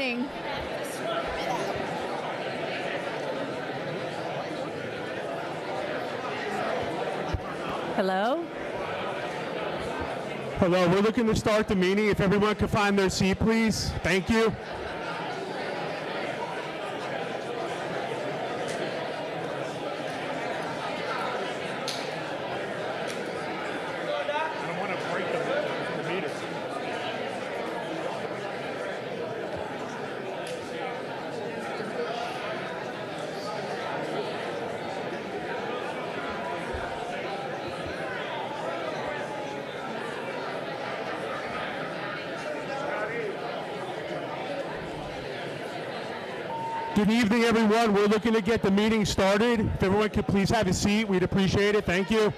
evening. Hello? Hello, we're looking to start the meeting. If everyone could find their seat, please. Thank you. I don't want to break the meter. Good evening, everyone. We're looking to get the meeting started. If everyone could please have a seat, we'd appreciate it. Thank you.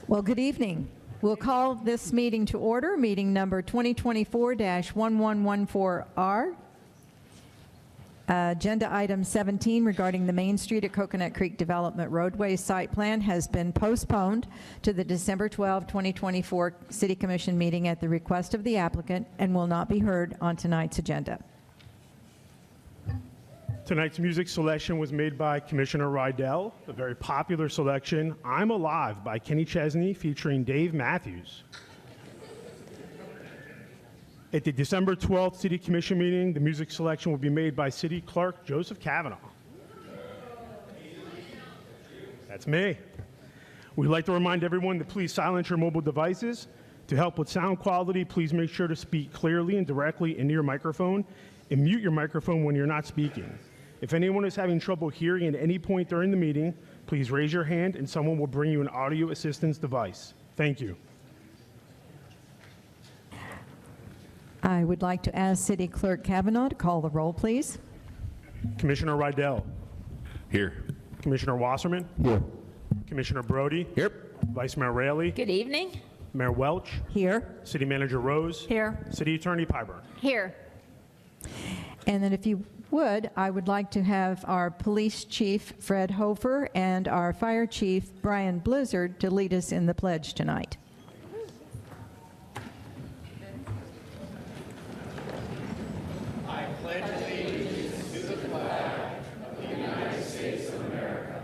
Well, good evening. We'll call this meeting to order, meeting number 2024-1114R. Agenda item 17 regarding the Main Street at Coconut Creek Development Roadway site plan has been postponed to the December 12, 2024 City Commission meeting at the request of the applicant and will not be heard on tonight's agenda. Tonight's music selection was made by Commissioner Rydell, a very popular selection, I'm Alive by Kenny Chesney featuring Dave Matthews. At the December 12th City Commission meeting, the music selection will be made by City Clerk Joseph Kavanaugh. That's me. We'd like to remind everyone to please silence your mobile devices. To help with sound quality, please make sure to speak clearly and directly into your microphone and mute your microphone when you're not speaking. If anyone is having trouble hearing at any point during the meeting, please raise your hand and someone will bring you an audio assistance device. Thank you. I would like to ask City Clerk Kavanaugh to call the roll, please. Commissioner Rydell. Here. Commissioner Wasserman. Here. Commissioner Brody. Here. Vice Mayor Raley. Good evening. Mayor Welch. Here. City Manager Rose. Here. City Attorney Pyburn. Here. And then if you would, I would like to have our Police Chief, Fred Hofer, and our Fire Chief, Brian Blizzard, to lead us in the pledge tonight. I pledge allegiance to the flag of the United States of America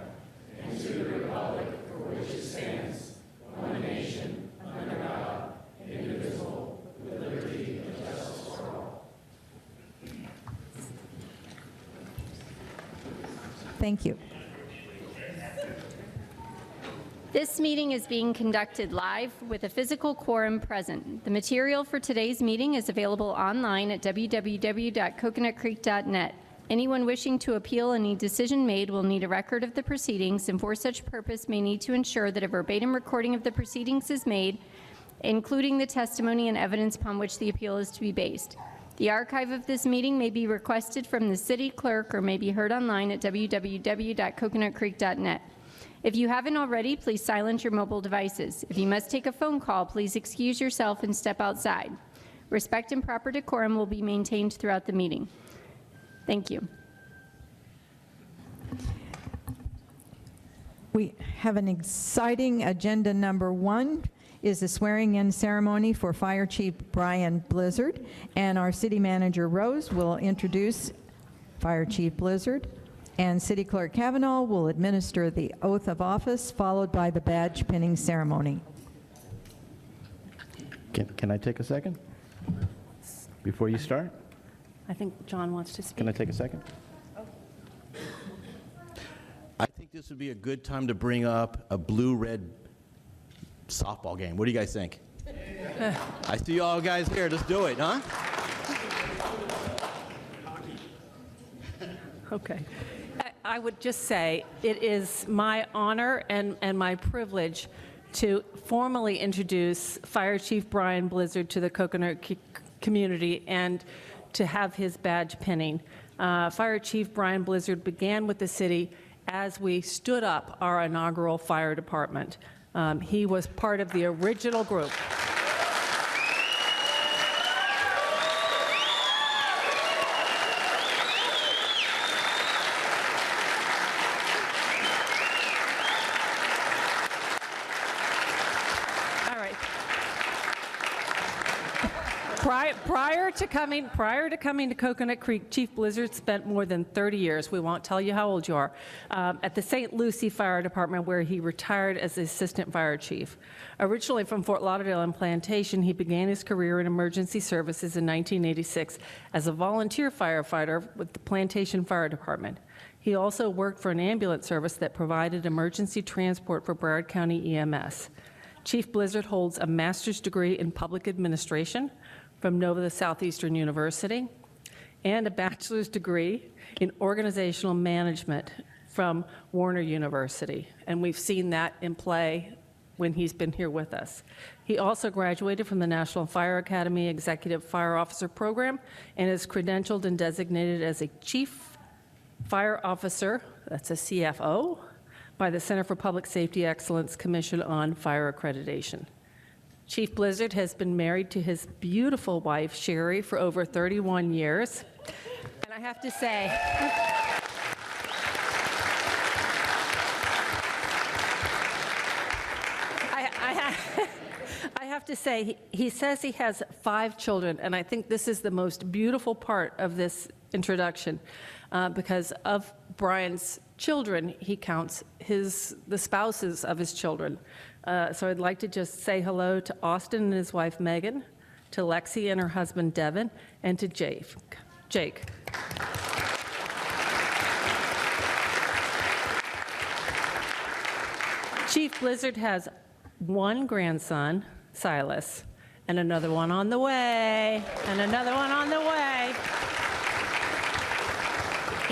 and to the republic for which it stands, one nation, under God, indivisible, with liberty and justice for all. Thank you. This meeting is being conducted live with a physical quorum present. The material for today's meeting is available online at www.coconutcreek.net. Anyone wishing to appeal any decision made will need a record of the proceedings, and for such purpose may need to ensure that a verbatim recording of the proceedings is made, including the testimony and evidence upon which the appeal is to be based. The archive of this meeting may be requested from the city clerk or may be heard online at www.coconutcreek.net. If you haven't already, please silence your mobile devices. If you must take a phone call, please excuse yourself and step outside. Respect and proper decorum will be maintained throughout the meeting. Thank you. We have an exciting agenda. Number one is the swearing-in ceremony for Fire Chief Brian Blizzard, and our City Manager Rose will introduce Fire Chief Blizzard, and City Clerk Kavanaugh will administer the oath of office, followed by the badge pinning ceremony. Can I take a second before you start? I think John wants to speak. Can I take a second? I think this would be a good time to bring up a blue-red softball game. What do you guys think? I see all guys here. Let's do it, huh? Okay. I would just say it is my honor and my privilege to formally introduce Fire Chief Brian Blizzard to the Coconut community and to have his badge pinning. Fire Chief Brian Blizzard began with the city as we stood up our inaugural fire department. He was part of the original group. All right. Prior to coming to Coconut Creek, Chief Blizzard spent more than 30 years, we won't tell you how old you are, at the St. Lucie Fire Department, where he retired as the Assistant Fire Chief. Originally from Fort Lauderdale and Plantation, he began his career in emergency services in 1986 as a volunteer firefighter with the Plantation Fire Department. He also worked for an ambulance service that provided emergency transport for Broward County EMS. Chief Blizzard holds a master's degree in public administration from Nova Southeastern University and a bachelor's degree in organizational management from Warner University. And we've seen that in play when he's been here with us. He also graduated from the National Fire Academy Executive Fire Officer Program and is credentialed and designated as a Chief Fire Officer, that's a CFO, by the Center for Public Safety Excellence Commission on Fire Accreditation. Chief Blizzard has been married to his beautiful wife, Sherry, for over 31 years. And I have to say, I have to say, he says he has 5 children, and I think this is the most beautiful part of this introduction, because of Brian's children, he counts the spouses of his children. So I'd like to just say hello to Austin and his wife Megan, to Lexi and her husband Devin, and to Jake. Chief Blizzard has one grandson, Silas, and another one on the way, and another one on the way.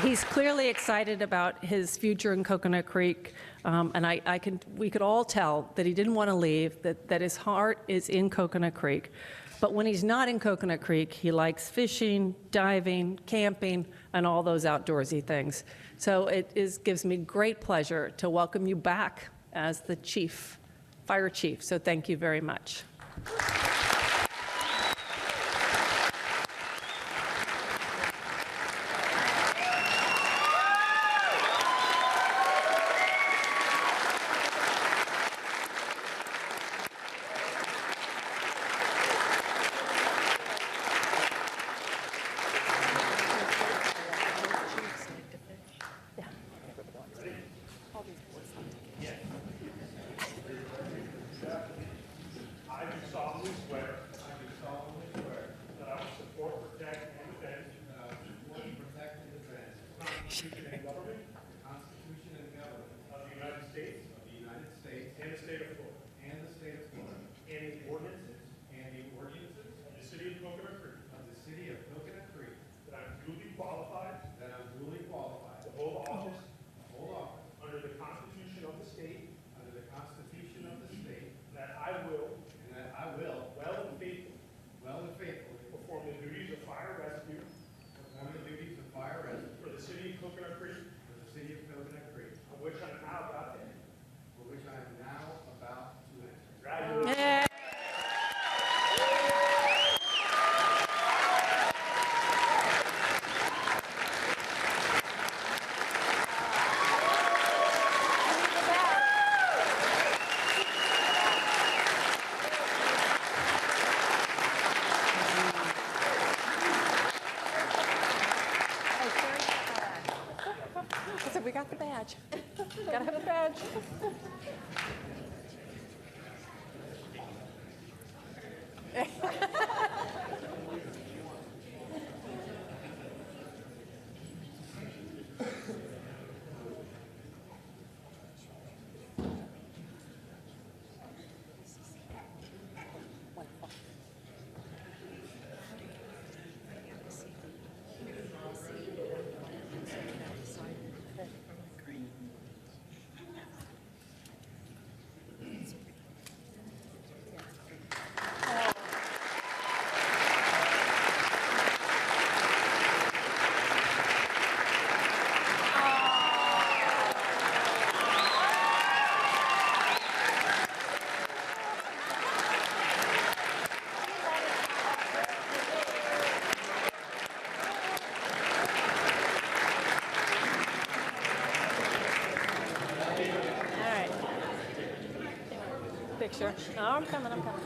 He's clearly excited about his future in Coconut Creek, and we could all tell that he didn't want to leave, that his heart is in Coconut Creek. But when he's not in Coconut Creek, he likes fishing, diving, camping, and all those outdoorsy things. So it gives me great pleasure to welcome you back as the fire chief. So thank you very much. I do solemnly swear that I will support, protect, and defend the Constitution and government of the United States and the state of Florida, and the ordinances of the city of Coconut Creek, that I am duly qualified to hold office under the Constitution of the state, that I will well and faithfully perform the duties of fire rescue for the city of Coconut Creek, on which I am now about to enter. Congratulations. Yay. So we got the badge. Gotta have the badge. picture. No, I'm coming, I'm coming.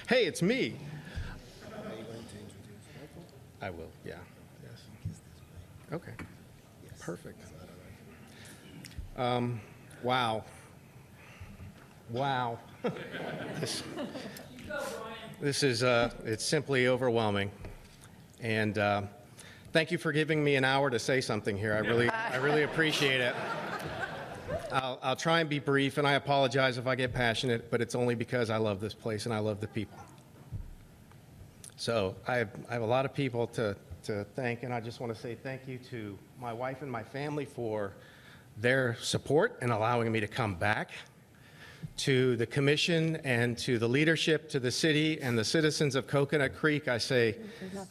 Hey, it's me. I will, yeah. Yes. Okay. Perfect. Wow. Wow. This is, it's simply overwhelming. And thank you for giving me an hour to say something here. I really appreciate it. I'll try and be brief, and I apologize if I get passionate, but it's only because I love this place and I love the people. So I have a lot of people to thank, and I just want to say thank you to my wife and my family for their support and allowing me to come back, to the commission and to the leadership, to the city and the citizens of Coconut Creek. I say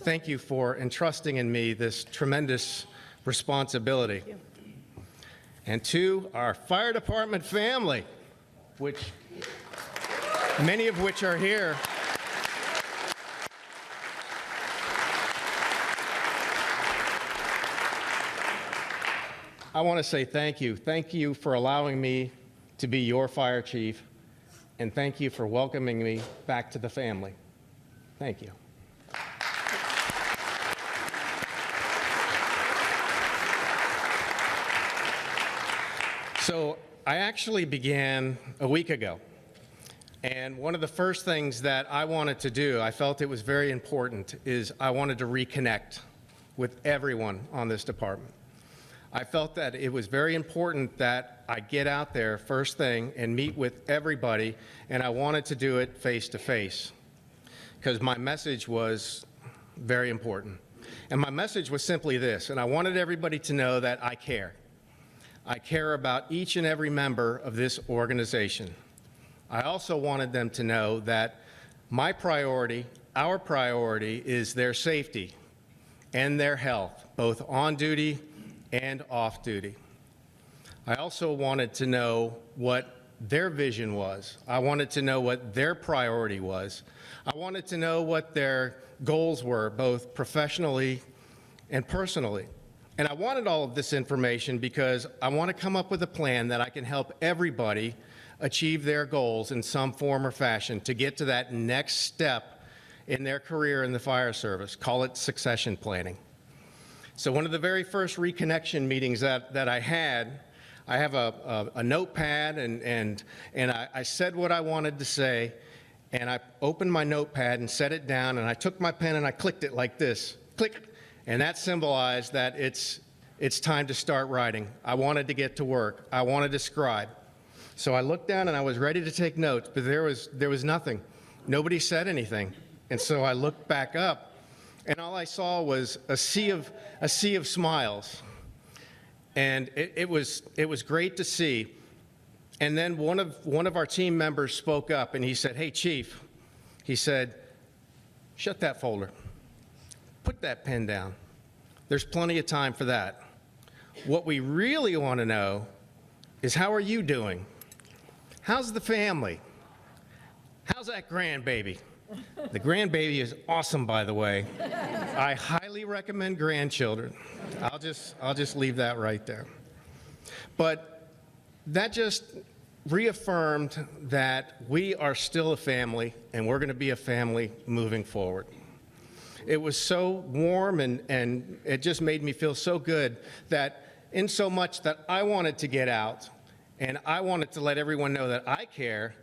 thank you for entrusting in me this tremendous responsibility. And to our fire department family, which many of which are here. I want to say thank you. Thank you for allowing me to be your fire chief, and thank you for welcoming me back to the family. Thank you. So I actually began a week ago, and one of the first things that I wanted to do, I felt it was very important, is I wanted to reconnect with everyone on this department. I felt that it was very important that I get out there first thing and meet with everybody, and I wanted to do it face to face because my message was very important. And my message was simply this, and I wanted everybody to know that I care. I care about each and every member of this organization. I also wanted them to know that my priority, our priority, is their safety and their health, both on duty and off duty. I also wanted to know what their vision was. I wanted to know what their priority was. I wanted to know what their goals were, both professionally and personally. And I wanted all of this information because I want to come up with a plan that I can help everybody achieve their goals in some form or fashion to get to that next step in their career in the fire service. Call it succession planning. So one of the very first reconnection meetings that I had, I have a notepad, and I said what I wanted to say, and I opened my notepad and set it down, and I took my pen and I clicked it like this, click. And that symbolized that it's time to start writing. I wanted to get to work. I wanted to scribe. So I looked down and I was ready to take notes, but there was nothing. Nobody said anything. And so I looked back up, and all I saw was a sea of smiles. And it was great to see. And then one of our team members spoke up, and he said, "Hey, Chief," he said, "shut that folder. Put that pen down. There's plenty of time for that. What we really want to know is, how are you doing? How's the family? How's that grandbaby?" The grandbaby is awesome, by the way. I highly recommend grandchildren. I'll just leave that right there. But that just reaffirmed that we are still a family, and we're going to be a family moving forward. It was so warm, and it just made me feel so good that in so much that I wanted to get out and I wanted to let everyone know that I care,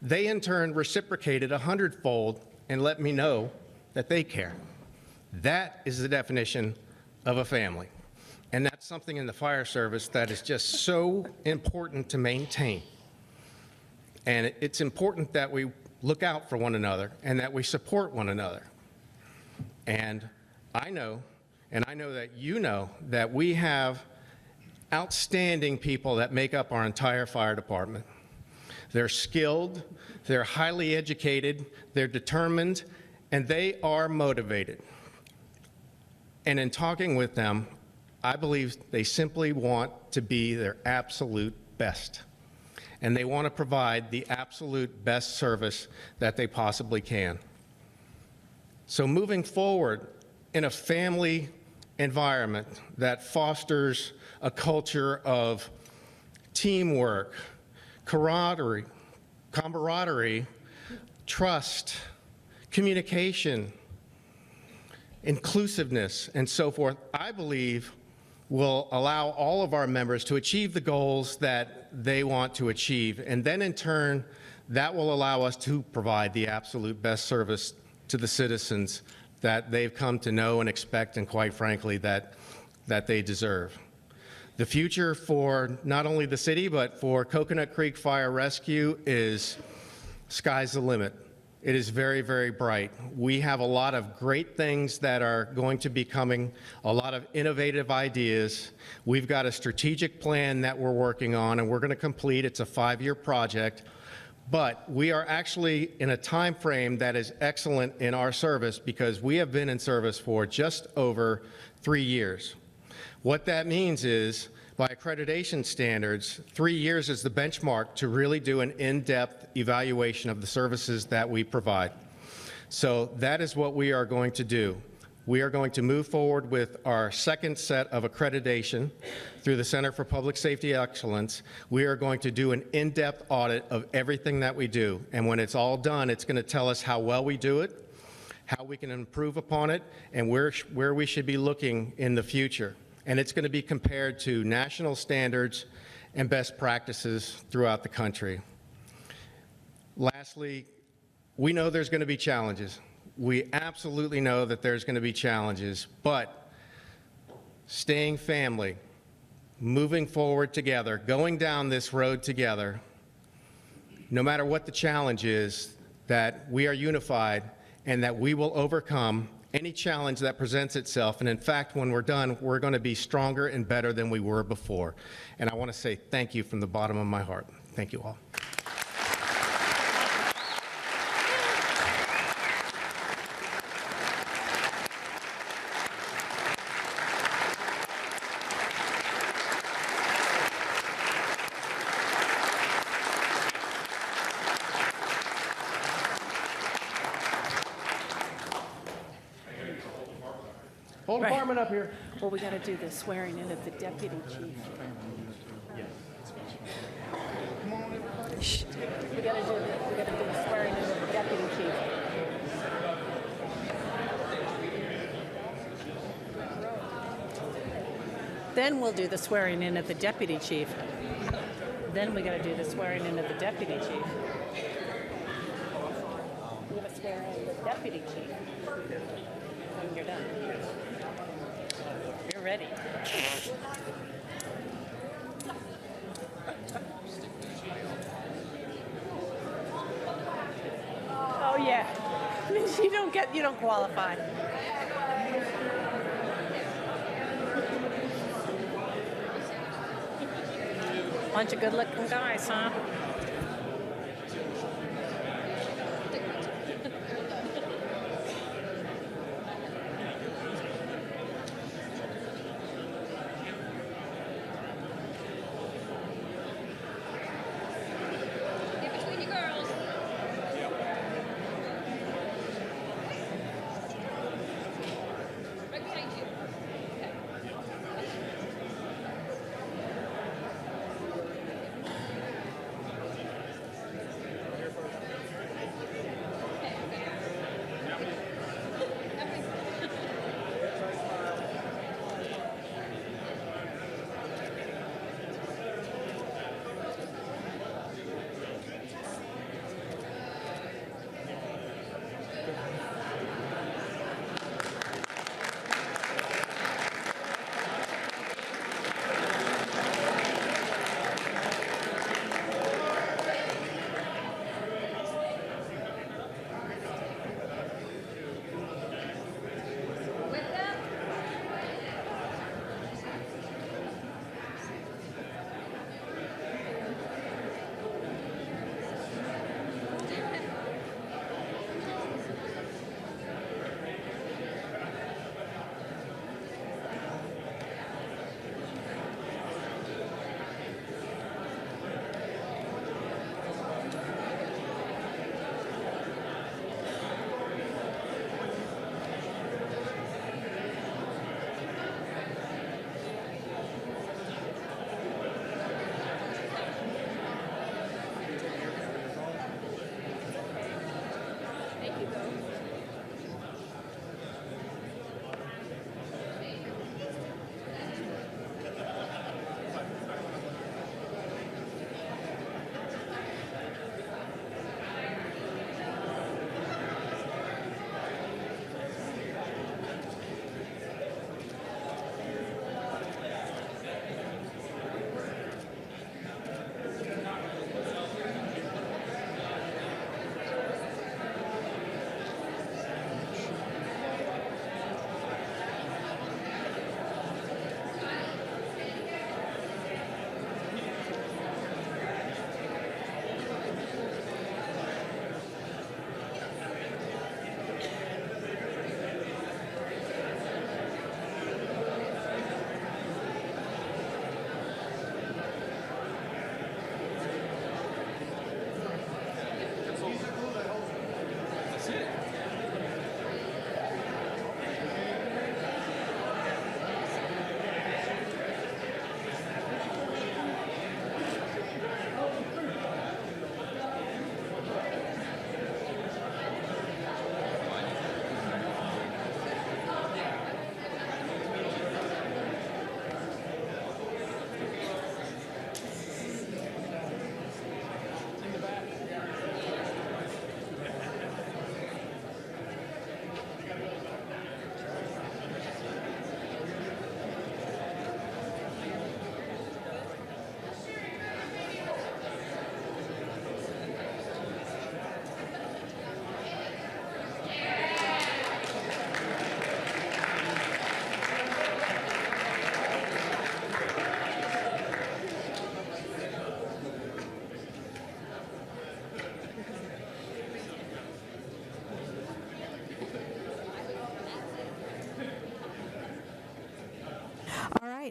they in turn reciprocated 100-fold and let me know that they care. That is the definition of a family. And that's something in the fire service that is just so important to maintain. And it's important that we look out for one another and that we support one another. And I know that you know, that we have outstanding people that make up our entire fire department. They're skilled, they're highly educated, they're determined, and they are motivated. And in talking with them, I believe they simply want to be their absolute best. And they want to provide the absolute best service that they possibly can. So moving forward in a family environment that fosters a culture of teamwork, camaraderie, trust, communication, inclusiveness, and so forth, I believe will allow all of our members to achieve the goals that they want to achieve. And then in turn, that will allow us to provide the absolute best service to the citizens that they've come to know and expect, and quite frankly, that they deserve. The future for not only the city, but for Coconut Creek Fire Rescue is sky's the limit. It is very, very bright. We have a lot of great things that are going to be coming, a lot of innovative ideas. We've got a strategic plan that we're working on, and we're going to complete. It's a 5-year project. But we are actually in a time frame that is excellent in our service because we have been in service for just over 3 years. What that means is, by accreditation standards, 3 years is the benchmark to really do an in-depth evaluation of the services that we provide. So that is what we are going to do. We are going to move forward with our second set of accreditation through the Center for Public Safety Excellence. We are going to do an in-depth audit of everything that we do. And when it's all done, it's going to tell us how well we do it, how we can improve upon it, and where we should be looking in the future. And it's going to be compared to national standards and best practices throughout the country. Lastly, we know there's going to be challenges. We absolutely know that there's going to be challenges, but staying family, moving forward together, going down this road together, no matter what the challenge is, that we are unified and that we will overcome any challenge that presents itself. And in fact, when we're done, we're going to be stronger and better than we were before. And I want to say thank you from the bottom of my heart. Thank you all. Whole department up here. Well, we got to do the swearing in of the deputy chief. Shh. We got to do the swearing in of the deputy chief. Then we'll do the swearing in of the deputy chief. Then we got to do the swearing in of the deputy chief. We're going to swear in the deputy chief when you're done. You're ready. Oh yeah. You don't qualify. Bunch of good-looking guys, huh?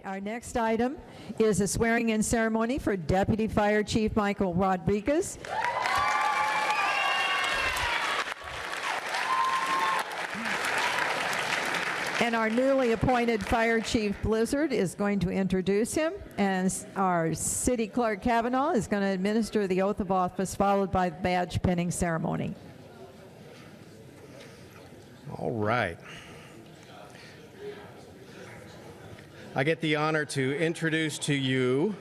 right, our next item is a swearing-in ceremony for Deputy Fire Chief Michael Rodriguez. And our newly appointed Fire Chief Blizzard is going to introduce him, and our City Clerk Kavanaugh is going to administer the oath of office, followed by the badge pinning ceremony. All right. I get the honor to introduce to you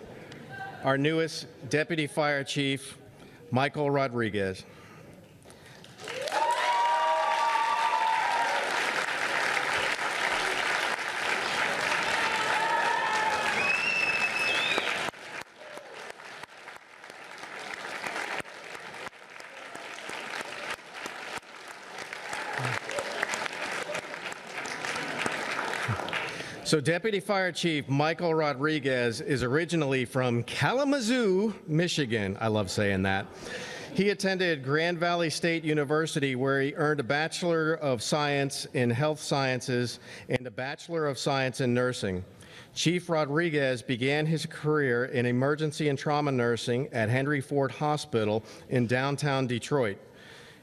our newest Deputy Fire Chief, Michael Rodriguez. So Deputy Fire Chief Michael Rodriguez is originally from Kalamazoo, Michigan. I love saying that. He attended Grand Valley State University, where he earned a Bachelor of Science in Health Sciences and a Bachelor of Science in Nursing. Chief Rodriguez began his career in emergency and trauma nursing at Henry Ford Hospital in downtown Detroit.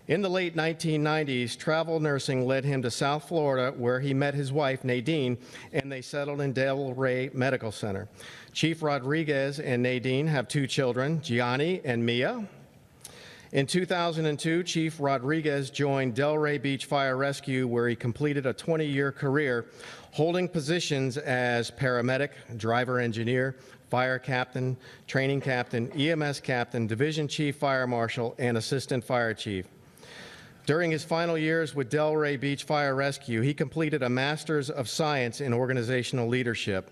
In the late 1990s, travel nursing led him to South Florida, where he met his wife, Nadine, and they settled in Delray Medical Center. Chief Rodriguez and Nadine have 2 children, Gianni and Mia. In 2002, Chief Rodriguez joined Delray Beach Fire Rescue, where he completed a 20-year career holding positions as paramedic, driver engineer, fire captain, training captain, EMS captain, division chief fire marshal, and assistant fire chief. During his final years with Delray Beach Fire Rescue, he completed a Master's of Science in Organizational Leadership.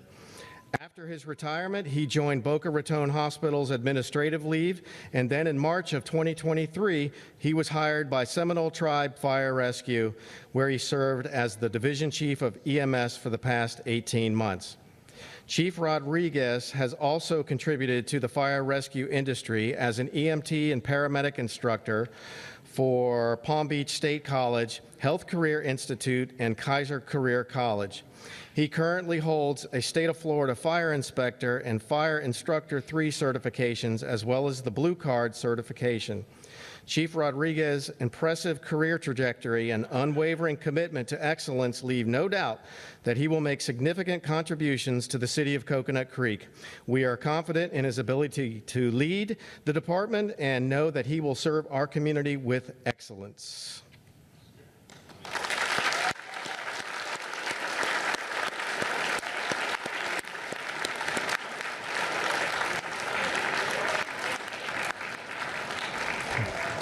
After his retirement, he joined Boca Raton Hospital's administrative leave, and then in March of 2023, he was hired by Seminole Tribe Fire Rescue, where he served as the division chief of EMS for the past 18 months. Chief Rodriguez has also contributed to the fire rescue industry as an EMT and paramedic instructor for Palm Beach State College, Health Career Institute, and Kaiser Career College. He currently holds a State of Florida Fire Inspector and Fire Instructor 3 certifications, as well as the Blue Card certification. Chief Rodriguez's impressive career trajectory and unwavering commitment to excellence leave no doubt that he will make significant contributions to the city of Coconut Creek. We are confident in his ability to lead the department and know that he will serve our community with excellence.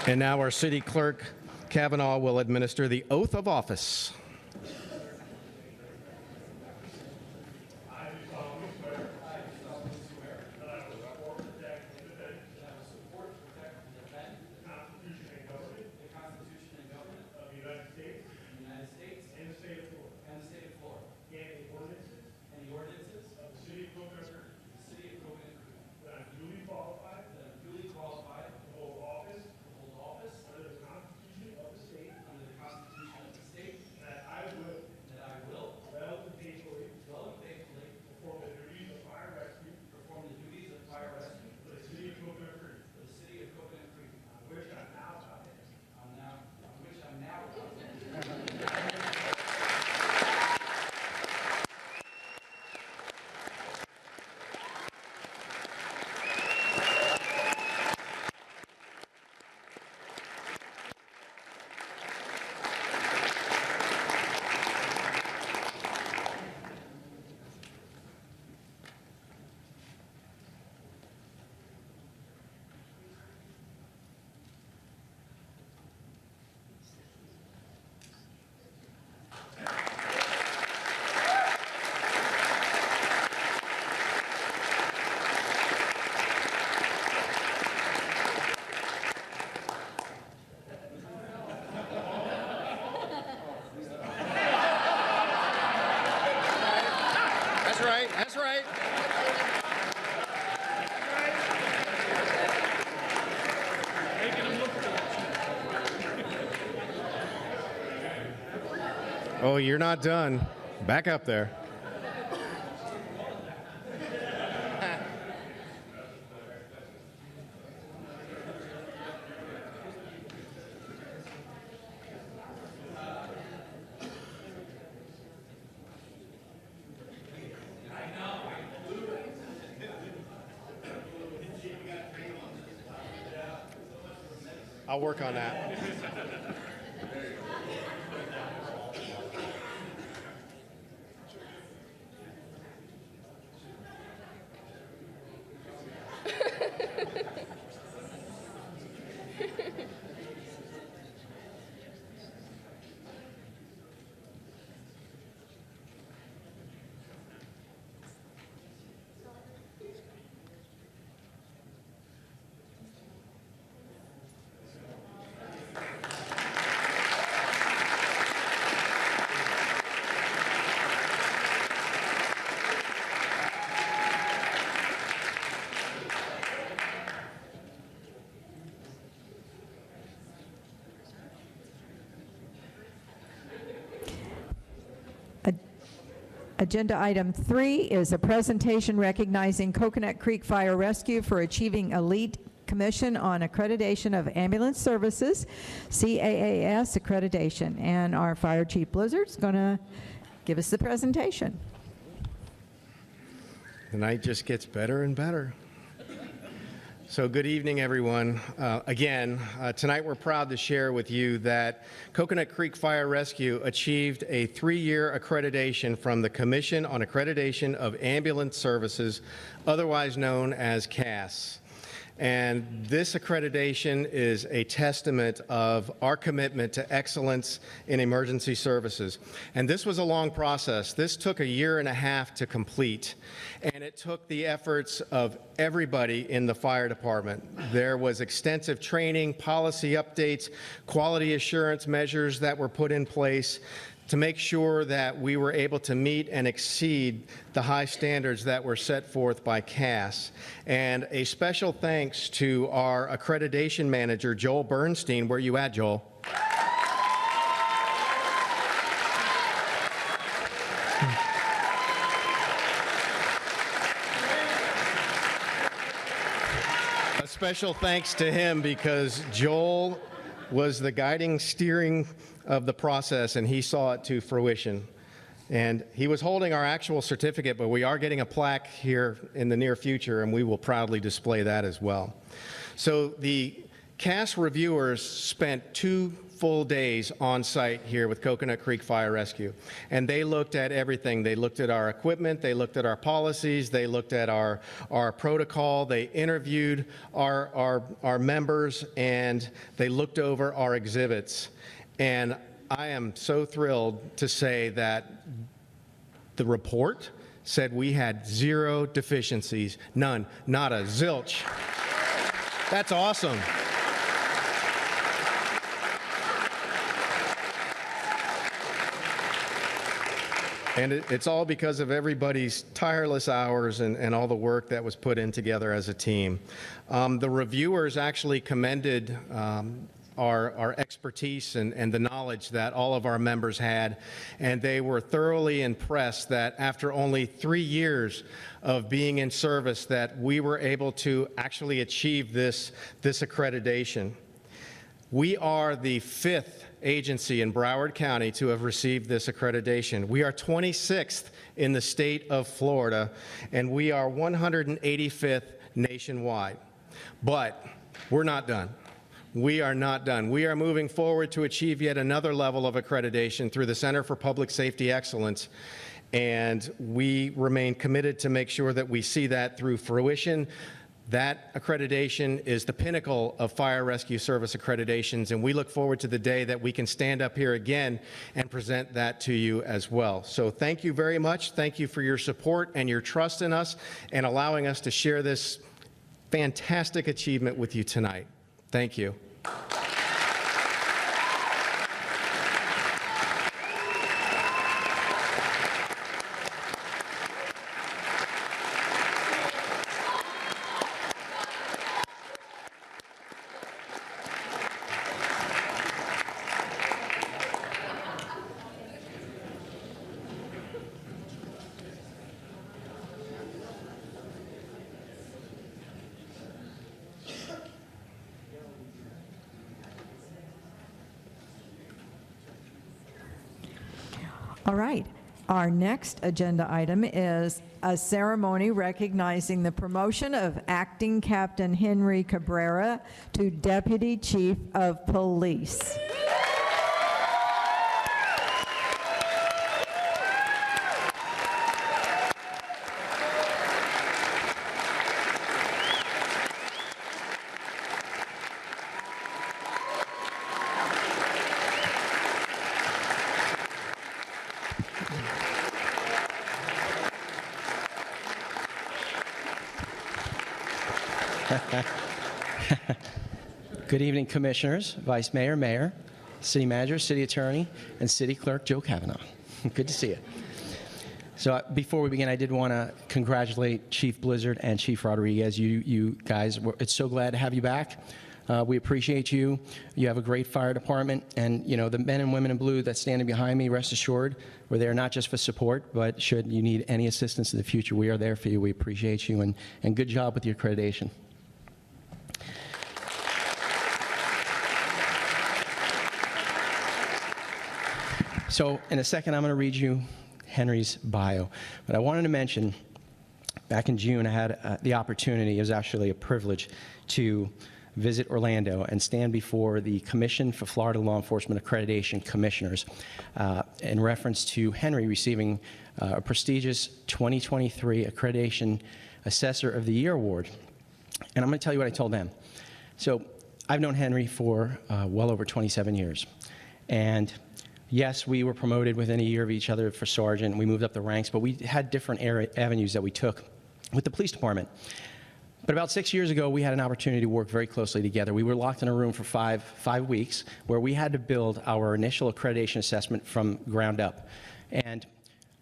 And now our City Clerk Kavanaugh will administer the oath of office. That's right. Oh, you're not done. Back up there. I'll work on that. Agenda item 3 is a presentation recognizing Coconut Creek Fire Rescue for achieving Elite Commission on Accreditation of Ambulance Services, CAAS accreditation. And our Fire Chief Blizzard's going to give us the presentation. The night just gets better and better. So good evening, everyone. Tonight we're proud to share with you that Coconut Creek Fire Rescue achieved a 3-year accreditation from the Commission on Accreditation of Ambulance Services, otherwise known as CAS. And this accreditation is a testament of our commitment to excellence in emergency services. And this was a long process. This took a year and a half to complete. And it took the efforts of everybody in the fire department. There was extensive training, policy updates, quality assurance measures that were put in place to make sure that we were able to meet and exceed the high standards that were set forth by CAS. And a special thanks to our accreditation manager, Joel Bernstein. Where you at, Joel? A special thanks to him because Joel was the guiding steering of the process, and he saw it to fruition. And he was holding our actual certificate, but we are getting a plaque here in the near future, and we will proudly display that as well. So the CAS reviewers spent 2 full days on site here with Coconut Creek Fire Rescue, and they looked at everything. They looked at our equipment, they looked at our policies, they looked at our protocol, they interviewed our members, and they looked over our exhibits. And I am so thrilled to say that the report said we had 0 deficiencies, none, not a zilch. That's awesome. And it's all because of everybody's tireless hours and all the work that was put in together as a team. The reviewers actually commended our expertise and the knowledge that all of our members had, and they were thoroughly impressed that after only 3 years of being in service that we were able to actually achieve this accreditation. We are the 5th agency in Broward County to have received this accreditation. We are 26th in the state of Florida, and we are 185th nationwide. But we're not done. We are not done. We are moving forward to achieve yet another level of accreditation through the Center for Public Safety Excellence, and we remain committed to make sure that we see that through fruition. That accreditation is the pinnacle of fire rescue service accreditations, and we look forward to the day that we can stand up here again and present that to you as well. So thank you very much. Thank you for your support and your trust in us and allowing us to share this fantastic achievement with you tonight. Thank you. All right. Our next agenda item is a ceremony recognizing the promotion of Acting Captain Henry Cabrera to Deputy Chief of Police. Good evening, Commissioners, Vice Mayor, Mayor, City Manager, City Attorney, and City Clerk Joe Kavanaugh. Good to see you. So before we begin, I did want to congratulate Chief Blizzard and Chief Rodriguez. You guys, it's so glad to have you back. We appreciate you. You have a great fire department, and you know the men and women in blue that's standing behind me, rest assured, we're there not just for support, but should you need any assistance in the future, we are there for you. We appreciate you, and good job with your accreditation. So in a second, I'm going to read you Henry's bio. But I wanted to mention, back in June, I had the opportunity, it was actually a privilege, to visit Orlando and stand before the Commission for Florida Law Enforcement Accreditation Commissioners in reference to Henry receiving a prestigious 2023 Accreditation Assessor of the Year Award. And I'm going to tell you what I told them. So I've known Henry for well over 27 years. And yes, we were promoted within a year of each other for sergeant. We moved up the ranks, but we had different avenues that we took with the police department. But about 6 years ago, we had an opportunity to work very closely together. We were locked in a room for five weeks where we had to build our initial accreditation assessment from ground up. And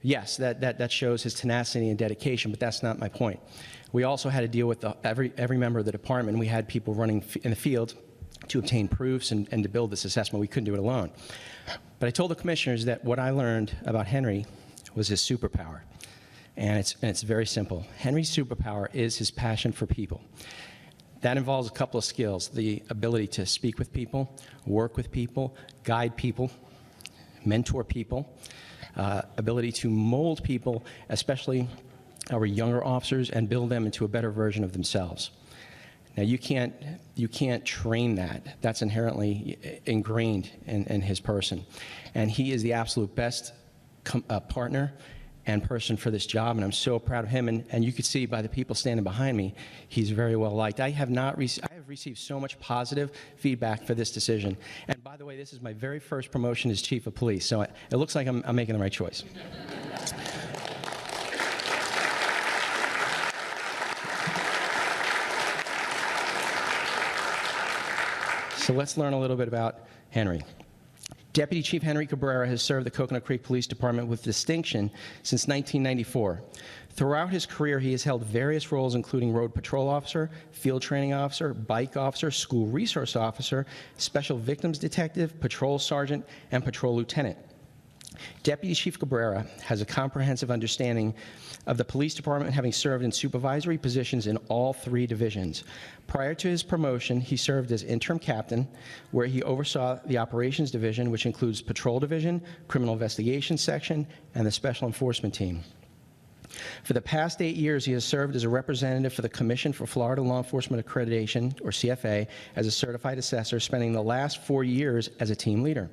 yes, that shows his tenacity and dedication, but that's not my point. We also had to deal with every member of the department. We had people running in the field to obtain proofs and to build this assessment. We couldn't do it alone. But I told the commissioners that what I learned about Henry was his superpower. And it's very simple. Henry's superpower is his passion for people. That involves a couple of skills: the ability to speak with people, work with people, guide people, mentor people, ability to mold people, especially our younger officers, and build them into a better version of themselves. Now, you can't train that. That's inherently ingrained in his person. And he is the absolute best partner and person for this job, and I'm so proud of him. And you can see by the people standing behind me, he's very well liked. I have received so much positive feedback for this decision. And by the way, this is my very first promotion as Chief of Police, so it looks like I'm making the right choice. So let's learn a little bit about Henry. Deputy Chief Henry Cabrera has served the Coconut Creek Police Department with distinction since 1994. Throughout his career, he has held various roles, including road patrol officer, field training officer, bike officer, school resource officer, special victims detective, patrol sergeant, and patrol lieutenant. Deputy Chief Cabrera has a comprehensive understanding of the police department, having served in supervisory positions in all three divisions. Prior to his promotion, he served as interim captain, where he oversaw the operations division, which includes patrol division, criminal investigation section, and the special enforcement team. For the past 8 years, he has served as a representative for the Commission for Florida Law Enforcement Accreditation, or CFA, as a certified assessor, spending the last 4 years as a team leader.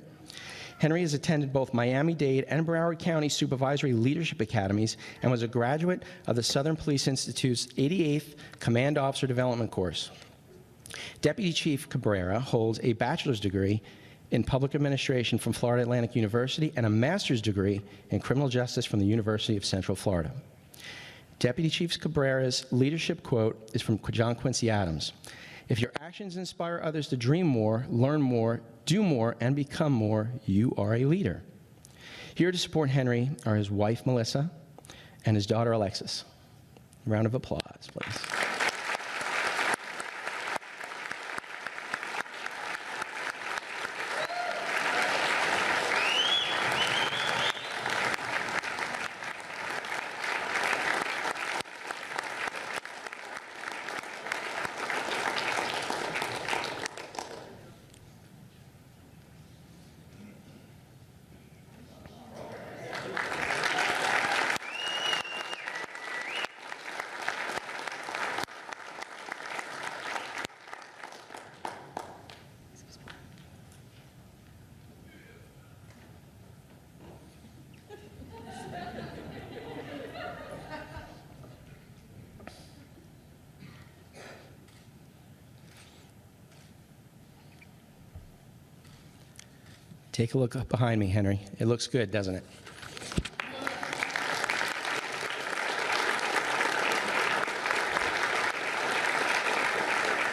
Henry has attended both Miami-Dade and Broward County Supervisory Leadership Academies and was a graduate of the Southern Police Institute's 88th Command Officer Development course. Deputy Chief Cabrera holds a bachelor's degree in public administration from Florida Atlantic University and a master's degree in criminal justice from the University of Central Florida. Deputy Chief Cabrera's leadership quote is from John Quincy Adams: "If your actions inspire others to dream more, learn more, do more, and become more, you are a leader." Here to support Henry are his wife, Melissa, and his daughter, Alexis. A round of applause, please. Take a look up behind me, Henry. It looks good, doesn't it?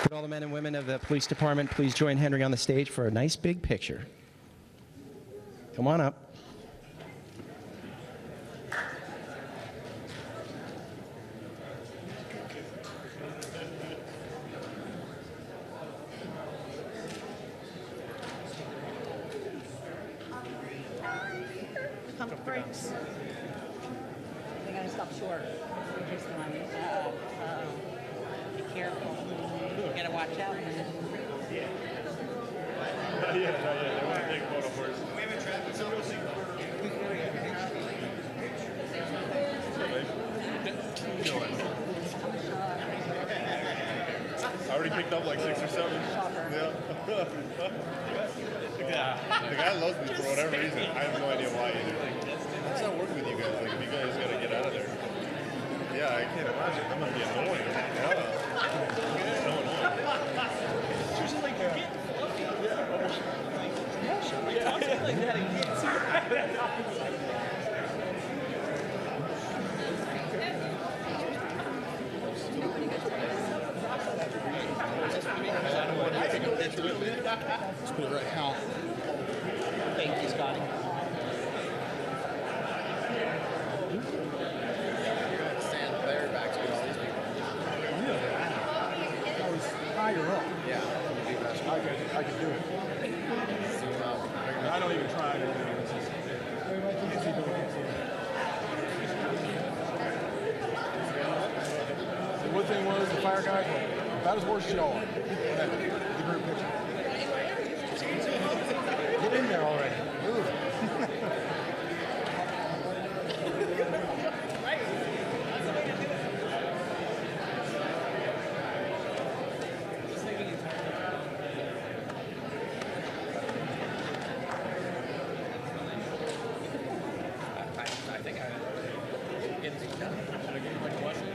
Could all the men and women of the police department please join Henry on the stage for a nice big picture? Come on up. Pump brakes. They gotta stop short. Just one. Be careful. You gotta watch out. I already picked up like 6 or 7. Yeah. The guy loves me for whatever reason. I have no idea why either. It's not working with you guys. Like, you guys gotta get out of there. Yeah, I can't imagine. That must be annoying. Yeah. So annoying. It's usually like get fluffy. Yeah. Talking like that again. Let's put it right now. Thank you, Scotty. Stand there back to all these people. I was higher up. Yeah. I could do it. I don't even try. The good thing was the fire guys were about as worse as y'all are. The group picture. Get in there already. Move. I think I get things done. Should I give you like a blessing?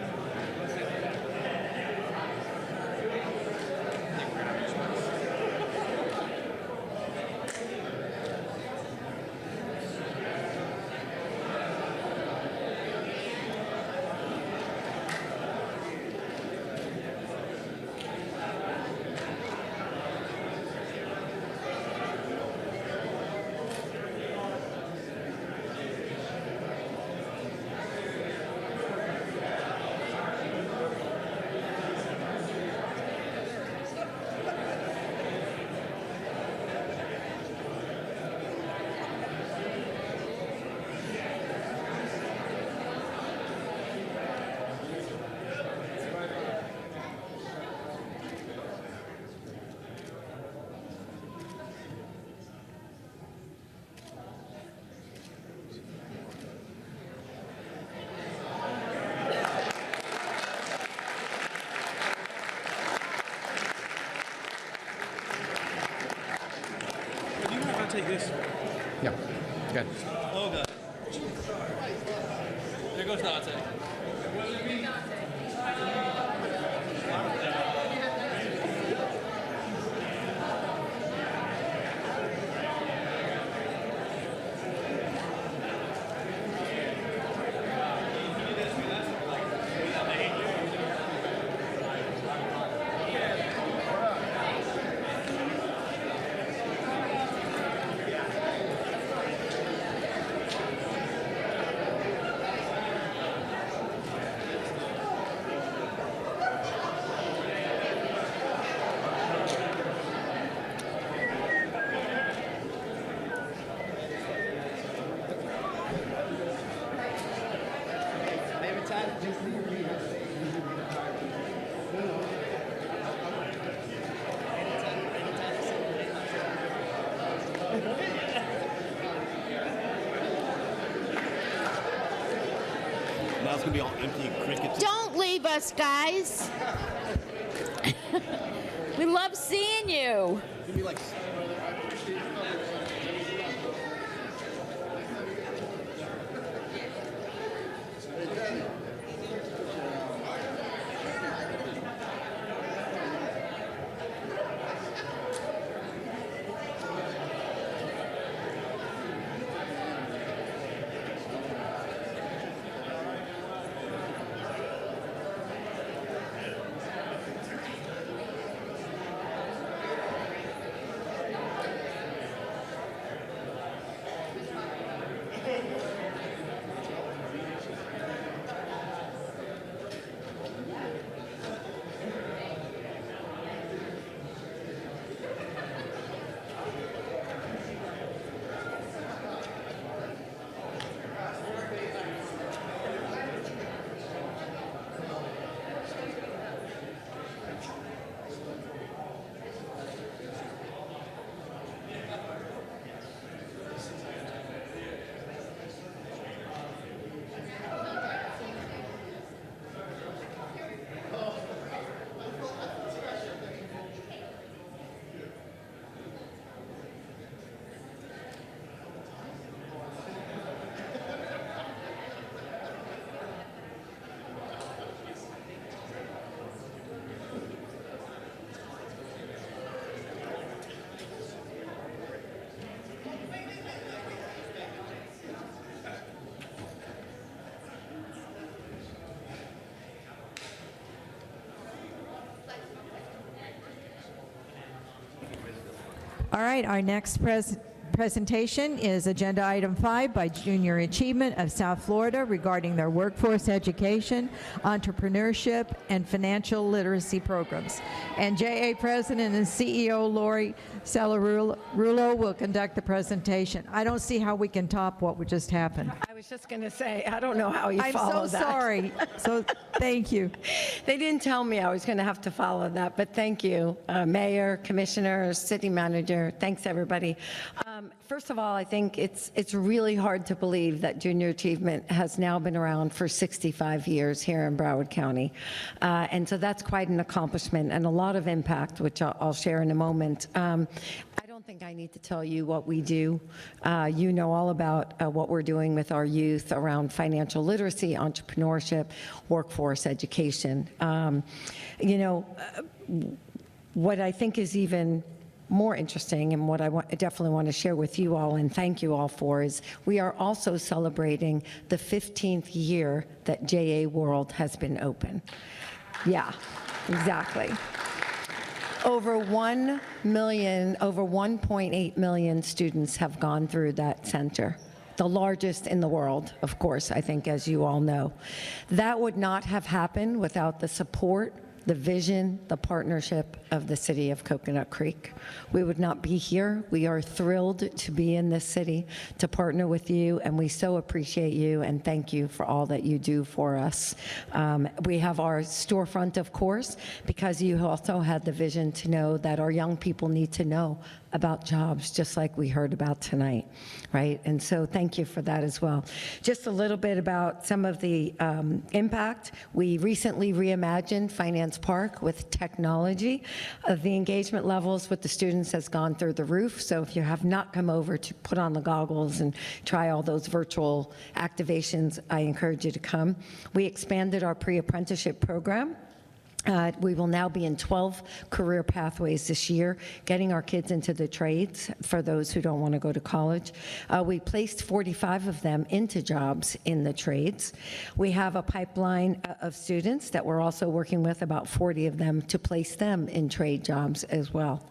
Take this. Yeah. Good. Oh, God. There goes Dante. Now it's going to be all empty and crickets. Don't leave us, guys. We love seeing you. It's going to be like... All right, our next presentation is Agenda Item 5 by Junior Achievement of South Florida regarding their workforce education, entrepreneurship, and financial literacy programs. And JA President and CEO Lori Cellarulo will conduct the presentation. I don't see how we can top what just happened. I was just going to say, I don't know how you I'm follow so that. sorry. So thank you. They didn't tell me I was going to have to follow that, but thank you, Mayor, Commissioner, City Manager. Thanks, everybody. First of all, I think it's really hard to believe that Junior Achievement has now been around for 65 years here in Broward County. And so that's quite an accomplishment and a lot of impact, which I'll share in a moment. I don't think I need to tell you what we do. You know all about what we're doing with our youth around financial literacy, entrepreneurship, workforce education. What I think is even more interesting and what I definitely want to share with you all and thank you all for is we are also celebrating the 15th year that JA World has been open. Yeah, exactly. Over 1.8 million students have gone through that center. The largest in the world, of course, I think, as you all know. That would not have happened without the support, the vision, the partnership of the city of Coconut Creek. We would not be here. We are thrilled to be in this city, to partner with you, and we so appreciate you and thank you for all that you do for us. We have our storefront, of course, because you also had the vision to know that our young people need to know about jobs, just like we heard about tonight, right? And so thank you for that as well. Just a little bit about some of the impact. We recently reimagined Finance Park with technology. The engagement levels with the students has gone through the roof, so if you have not come over to put on the goggles and try all those virtual activations, I encourage you to come. We expanded our pre-apprenticeship program. We will now be in 12 career pathways this year, getting our kids into the trades for those who don't want to go to college. We placed 45 of them into jobs in the trades. We have a pipeline of students that we're also working with, about 40 of them, to place them in trade jobs as well.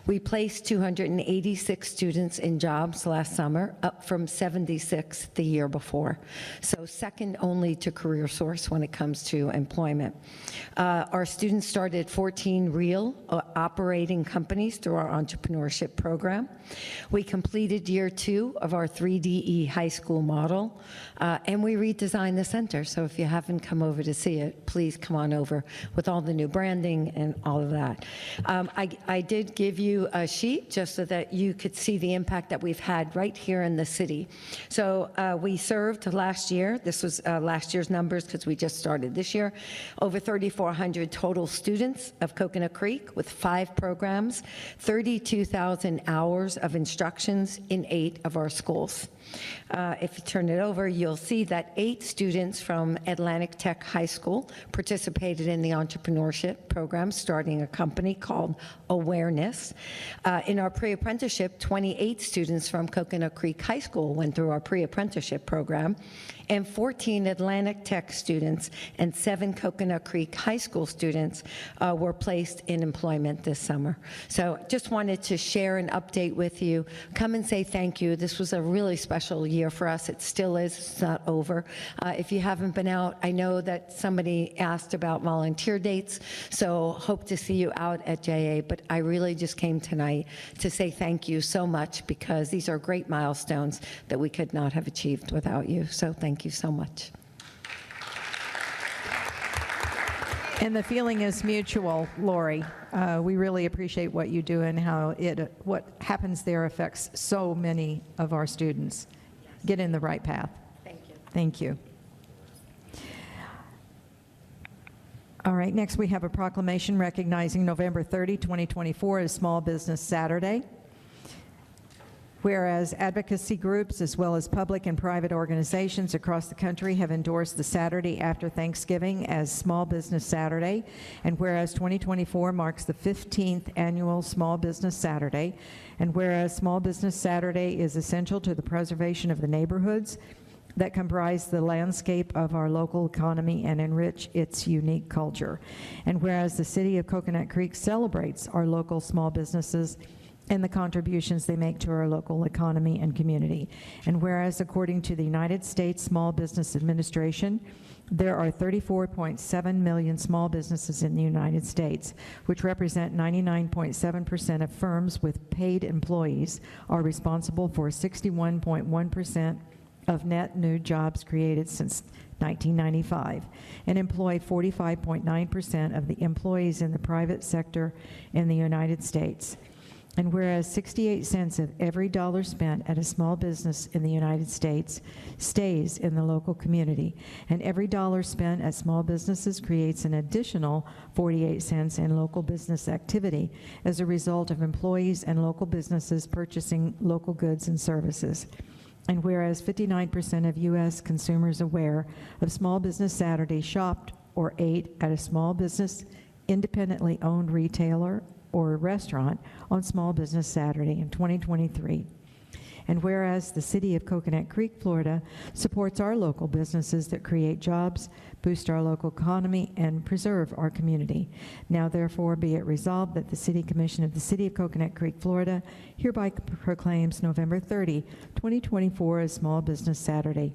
We placed 286 students in jobs last summer, up from 76 the year before. So second only to CareerSource when it comes to employment. Our students started 14 real operating companies through our entrepreneurship program. We completed year 2 of our 3DE high school model, and we redesigned the center. So if you haven't come over to see it, please come on over with all the new branding and all of that. I did give you a sheet just so that you could see the impact that we've had right here in the city. So we served last year, this was last year's numbers because we just started this year, over 3,400 total students of Coconut Creek with 5 programs, 32,000 hours of instructions in 8 of our schools. If you turn it over, you'll see that 8 students from Atlantic Tech High School participated in the entrepreneurship program, starting a company called Awareness. In our pre-apprenticeship, 28 students from Coconut Creek High School went through our pre-apprenticeship program, and 14 Atlantic Tech students and 7 Coconut Creek High School students were placed in employment this summer. So just wanted to share an update with you. Come and say thank you. This was a really special year for us. It still is. It's not over. If you haven't been out, I know that somebody asked about volunteer dates, so hope to see you out at JA, but I really just came tonight to say thank you so much because these are great milestones that we could not have achieved without you. So thank you so much. And the feeling is mutual, Lori. We really appreciate what you do and how what happens there affects so many of our students. Get in the right path. Thank you. Thank you. All right, next we have a proclamation recognizing November 30, 2024 as Small Business Saturday. Whereas advocacy groups as well as public and private organizations across the country have endorsed the Saturday after Thanksgiving as Small Business Saturday, and whereas 2024 marks the 15th annual Small Business Saturday, and whereas Small Business Saturday is essential to the preservation of the neighborhoods that comprise the landscape of our local economy and enrich its unique culture. And whereas the City of Coconut Creek celebrates our local small businesses and the contributions they make to our local economy and community. And whereas according to the United States Small Business Administration, there are 34.7 million small businesses in the United States, which represent 99.7% of firms with paid employees are responsible for 61.1% of net new jobs created since 1995, and employ 45.9% of the employees in the private sector in the United States. And whereas 68 cents of every dollar spent at a small business in the United States stays in the local community, and every dollar spent at small businesses creates an additional 48 cents in local business activity as a result of employees and local businesses purchasing local goods and services. And whereas 59% of U.S. consumers aware of Small Business Saturday shopped or ate at a small business, independently owned retailer or restaurant on Small Business Saturday in 2023. And whereas the City of Coconut Creek, Florida, supports our local businesses that create jobs, boost our local economy, and preserve our community. Now therefore be it resolved that the City Commission of the City of Coconut Creek, Florida, hereby proclaims November 30, 2024 as Small Business Saturday,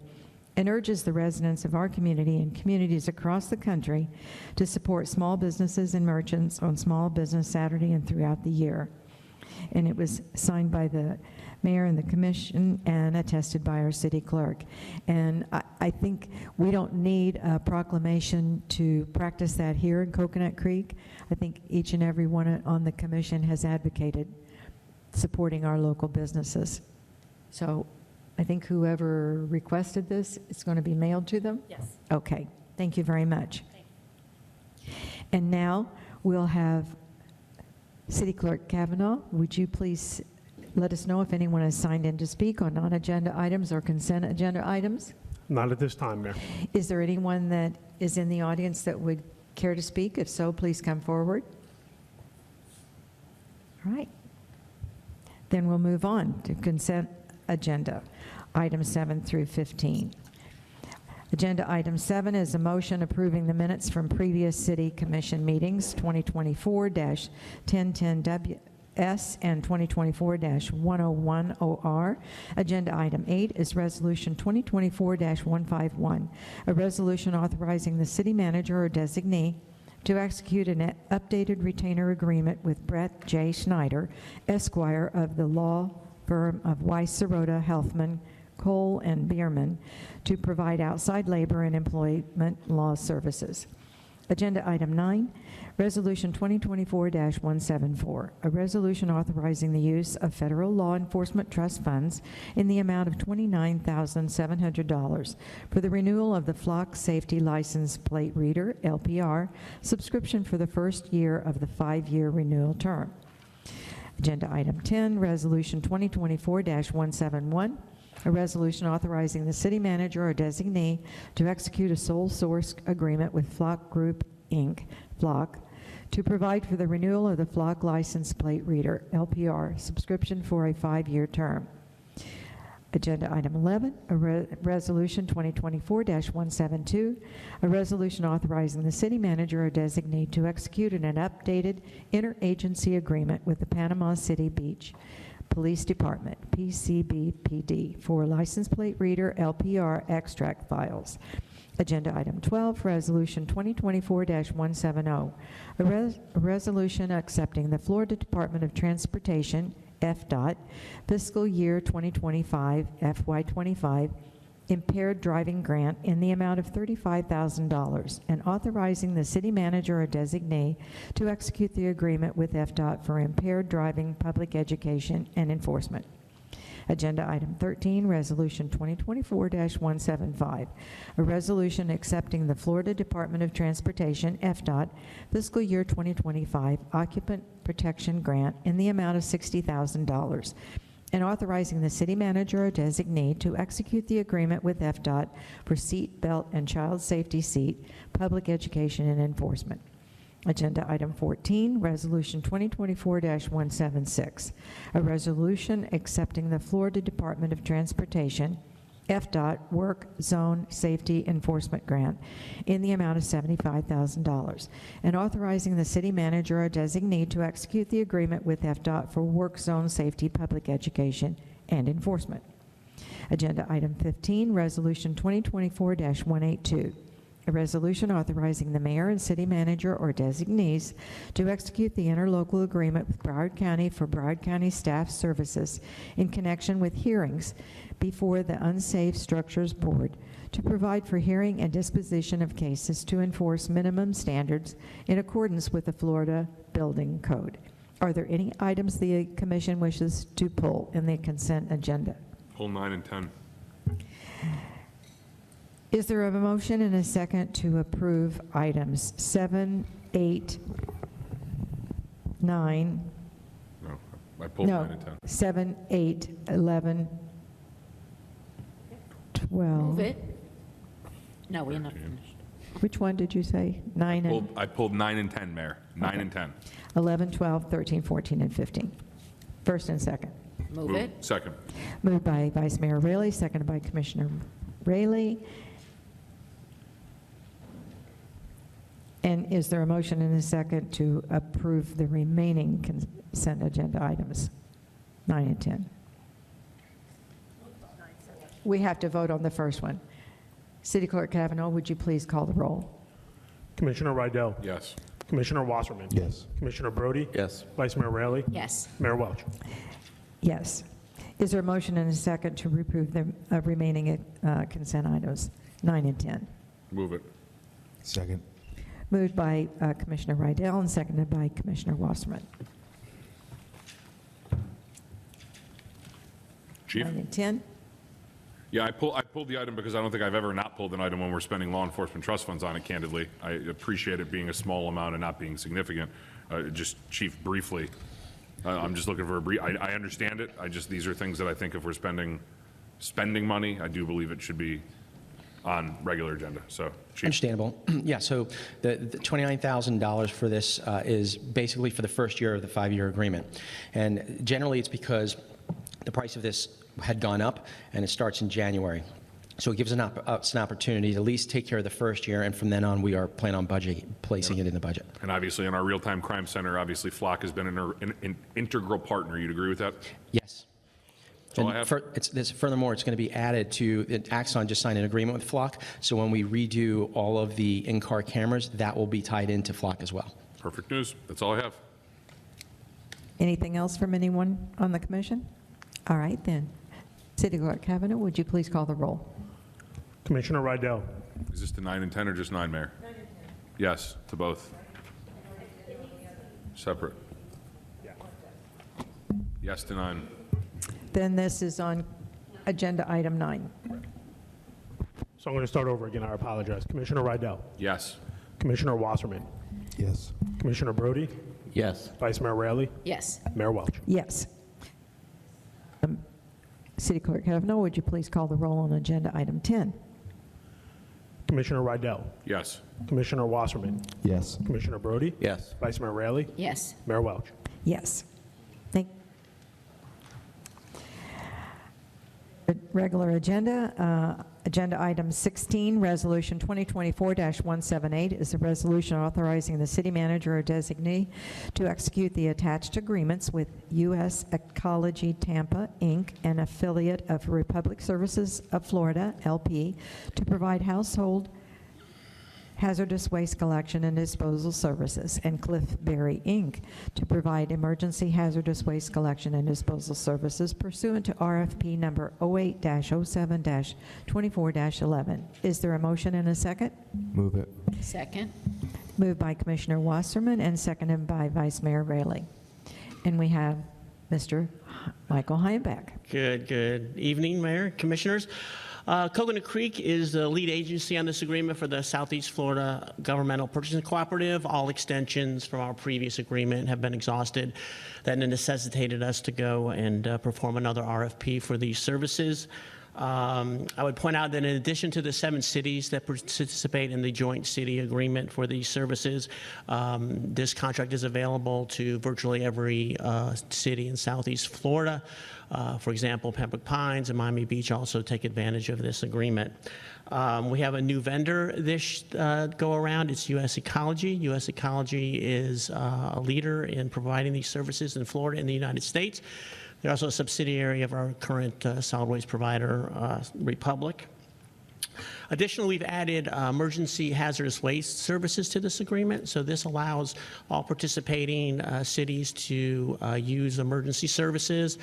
and urges the residents of our community and communities across the country to support small businesses and merchants on Small Business Saturday and throughout the year. And it was signed by the mayor and the commission and attested by our city clerk. And I think we don't need a proclamation to practice that here in Coconut Creek. I think each and every one on the commission has advocated supporting our local businesses. So I think whoever requested this, it's going to be mailed to them? Yes. Okay, thank you very much. And now we'll have City Clerk Kavanaugh. Would you please let us know if anyone has signed in to speak on non-agenda items or consent agenda items? Not at this time, Mayor. Is there anyone that is in the audience that would care to speak? If so, please come forward. All right. Then we'll move on to consent agenda, items 7 through 15. Agenda item 7 is a motion approving the minutes from previous City Commission meetings, 2024-1010WS and 2024-101OR. Agenda item 8 is resolution 2024-151, a resolution authorizing the city manager or designee to execute an updated retainer agreement with Brett J. Schneider, Esquire of the law firm of Weiss, Sirota, Helfman, Cole, and Bierman to provide outside labor and employment law services. Agenda item 9, resolution 2024-174, a resolution authorizing the use of federal law enforcement trust funds in the amount of $29,700 for the renewal of the Flock Safety License Plate Reader, LPR, subscription for the first year of the 5-year renewal term. Agenda item 10, resolution 2024-171, a resolution authorizing the city manager or designee to execute a sole source agreement with Flock Group, Inc., Flock, to provide for the renewal of the Flock License Plate Reader, LPR, subscription for a 5-year term. Agenda item 11, a resolution 2024-172, a resolution authorizing the city manager or designee to execute an updated interagency agreement with the Panama City Beach Police Department, PCBPD, for license plate reader LPR extract files. Agenda item 12, resolution 2024-170, a resolution accepting the Florida Department of Transportation, FDOT, fiscal year 2025, FY25, impaired driving grant in the amount of $35,000 and authorizing the city manager or designee to execute the agreement with FDOT for impaired driving, public education, and enforcement. Agenda item 13, resolution 2024-175, a resolution accepting the Florida Department of Transportation, FDOT, fiscal year 2025 occupant protection grant in the amount of $60,000 and authorizing the city manager or designee to execute the agreement with FDOT for seat belt and child safety seat, public education, and enforcement. Agenda item 14, resolution 2024-176, a resolution accepting the Florida Department of Transportation, FDOT Work Zone Safety Enforcement Grant in the amount of $75,000, and authorizing the city manager or designee to execute the agreement with FDOT for work zone safety, public education, and enforcement. Agenda item 15, Resolution 2024-182. A resolution authorizing the mayor and city manager or designees to execute the interlocal agreement with Broward County for Broward County staff services in connection with hearings before the Unsafe Structures Board to provide for hearing and disposition of cases to enforce minimum standards in accordance with the Florida Building Code. Are there any items the commission wishes to pull in the consent agenda? Pull 9 and 10. Is there a motion and a second to approve items 7, 8, 9? No, I pulled 9 and 10. 7, 8, 11, 12. Move it. No, we're not finished. Which one did you say? 9 and I pulled 9 and 10, Mayor. 9 and 10. 11, 12, 13, 14, and 15. First and second. Move it. Second. Moved by Vice Mayor Raley, seconded by Commissioner Raley. And is there a motion and a second to approve the remaining consent agenda items, 9 and 10? We have to vote on the first one. City Clerk Kavanaugh, would you please call the roll? Commissioner Rydell? Yes. Commissioner Wasserman? Yes. Commissioner Brody? Yes. Vice Mayor Raley? Yes. Mayor Welch? Yes. Is there a motion and a second to approve the remaining consent items, 9 and 10? Move it. Second. Moved by Commissioner Rydell and seconded by Commissioner Wasserman. Chief? 9 and 10? Yeah, I pulled the item because I don't think I've ever not pulled an item when we're spending law enforcement trust funds on it, candidly. I appreciate it being a small amount and not being significant. Just, Chief, briefly, I'm just looking for a brief, I understand it. These are things that I think if we're spending money, I do believe it should be on regular agenda. So, Chief. Understandable. Yeah, so the $29,000 for this is basically for the first year of the 5-year agreement. And generally, it's because the price of this had gone up, and it starts in January. So it gives us an opportunity to at least take care of the first year, and from then on, we are planning on placing it in the budget. And obviously, in our real-time crime center, obviously, Flock has been an integral partner. You'd agree with that? Yes. That's all I have. Furthermore, it's going to be added to, Axon just signed an agreement with Flock, so when we redo all of the in-car cameras, that will be tied into Flock as well. Perfect news. That's all I have. Anything else from anyone on the commission? All right, then. City Clerk Kavanaugh, would you please call the roll? Commissioner Rydell? Is this to 9 and 10 or just 9, Mayor? 9 and 10. Yes, to both. Separate. Yes to 9. Then this is on agenda item 9. So I'm going to start over again. I apologize. Commissioner Rydell? Yes. Commissioner Wasserman? Yes. Commissioner Brody? Yes. Vice Mayor Raley? Yes. Mayor Welch? Yes. City Clerk Kavanaugh, would you please call the roll on agenda item 10? Commissioner Rydell? Yes. Commissioner Wasserman? Yes. Commissioner Brody? Yes. Vice Mayor Raley? Yes. Mayor Welch? Yes. Regular agenda, agenda item 16, resolution 2024-178 is a resolution authorizing the city manager or designee to execute the attached agreements with U.S. Ecology Tampa, Inc., an affiliate of Republic Services of Florida, LP, to provide household hazardous waste collection and disposal services, and Cliffberry, Inc., to provide emergency hazardous waste collection and disposal services pursuant to RFP number 08-07-24-11. Is there a motion and a second? Move it. Second. Moved by Commissioner Wasserman and seconded by Vice Mayor Raley. And we have Mr. Michael Heimbach. Good evening, Mayor, Commissioners. Coconut Creek is the lead agency on this agreement for the Southeast Florida Governmental Purchasing Cooperative. All extensions from our previous agreement have been exhausted. That necessitated us to go and perform another RFP for these services. I would point out that in addition to the 7 cities that participate in the joint city agreement for these services, this contract is available to virtually every city in Southeast Florida. For example, Pembroke Pines and Miami Beach also take advantage of this agreement. We have a new vendor this go around. It's U.S. Ecology. U.S. Ecology is a leader in providing these services in Florida and the United States. They're also a subsidiary of our current solid waste provider, Republic. Additionally, we've added emergency hazardous waste services to this agreement. So this allows all participating cities to use emergency services,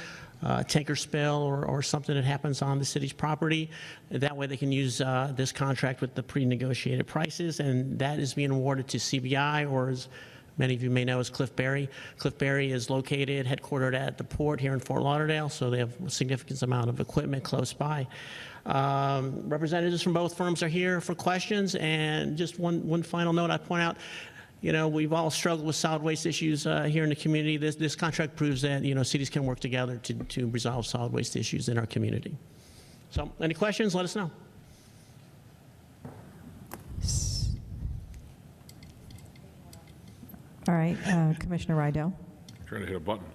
tanker spill or something that happens on the city's property. That way they can use this contract with the pre-negotiated prices, and that is being awarded to CBI, or as many of you may know as Cliff Berry. Cliff Berry is located, headquartered at the port here in Fort Lauderdale, so they have a significant amount of equipment close by. Representatives from both firms are here for questions, and just one final note I point out, we've all struggled with solid waste issues here in the community. This contract proves that, cities can work together to resolve solid waste issues in our community. So any questions, let us know. All right, Commissioner Rydell. Trying to hit a button.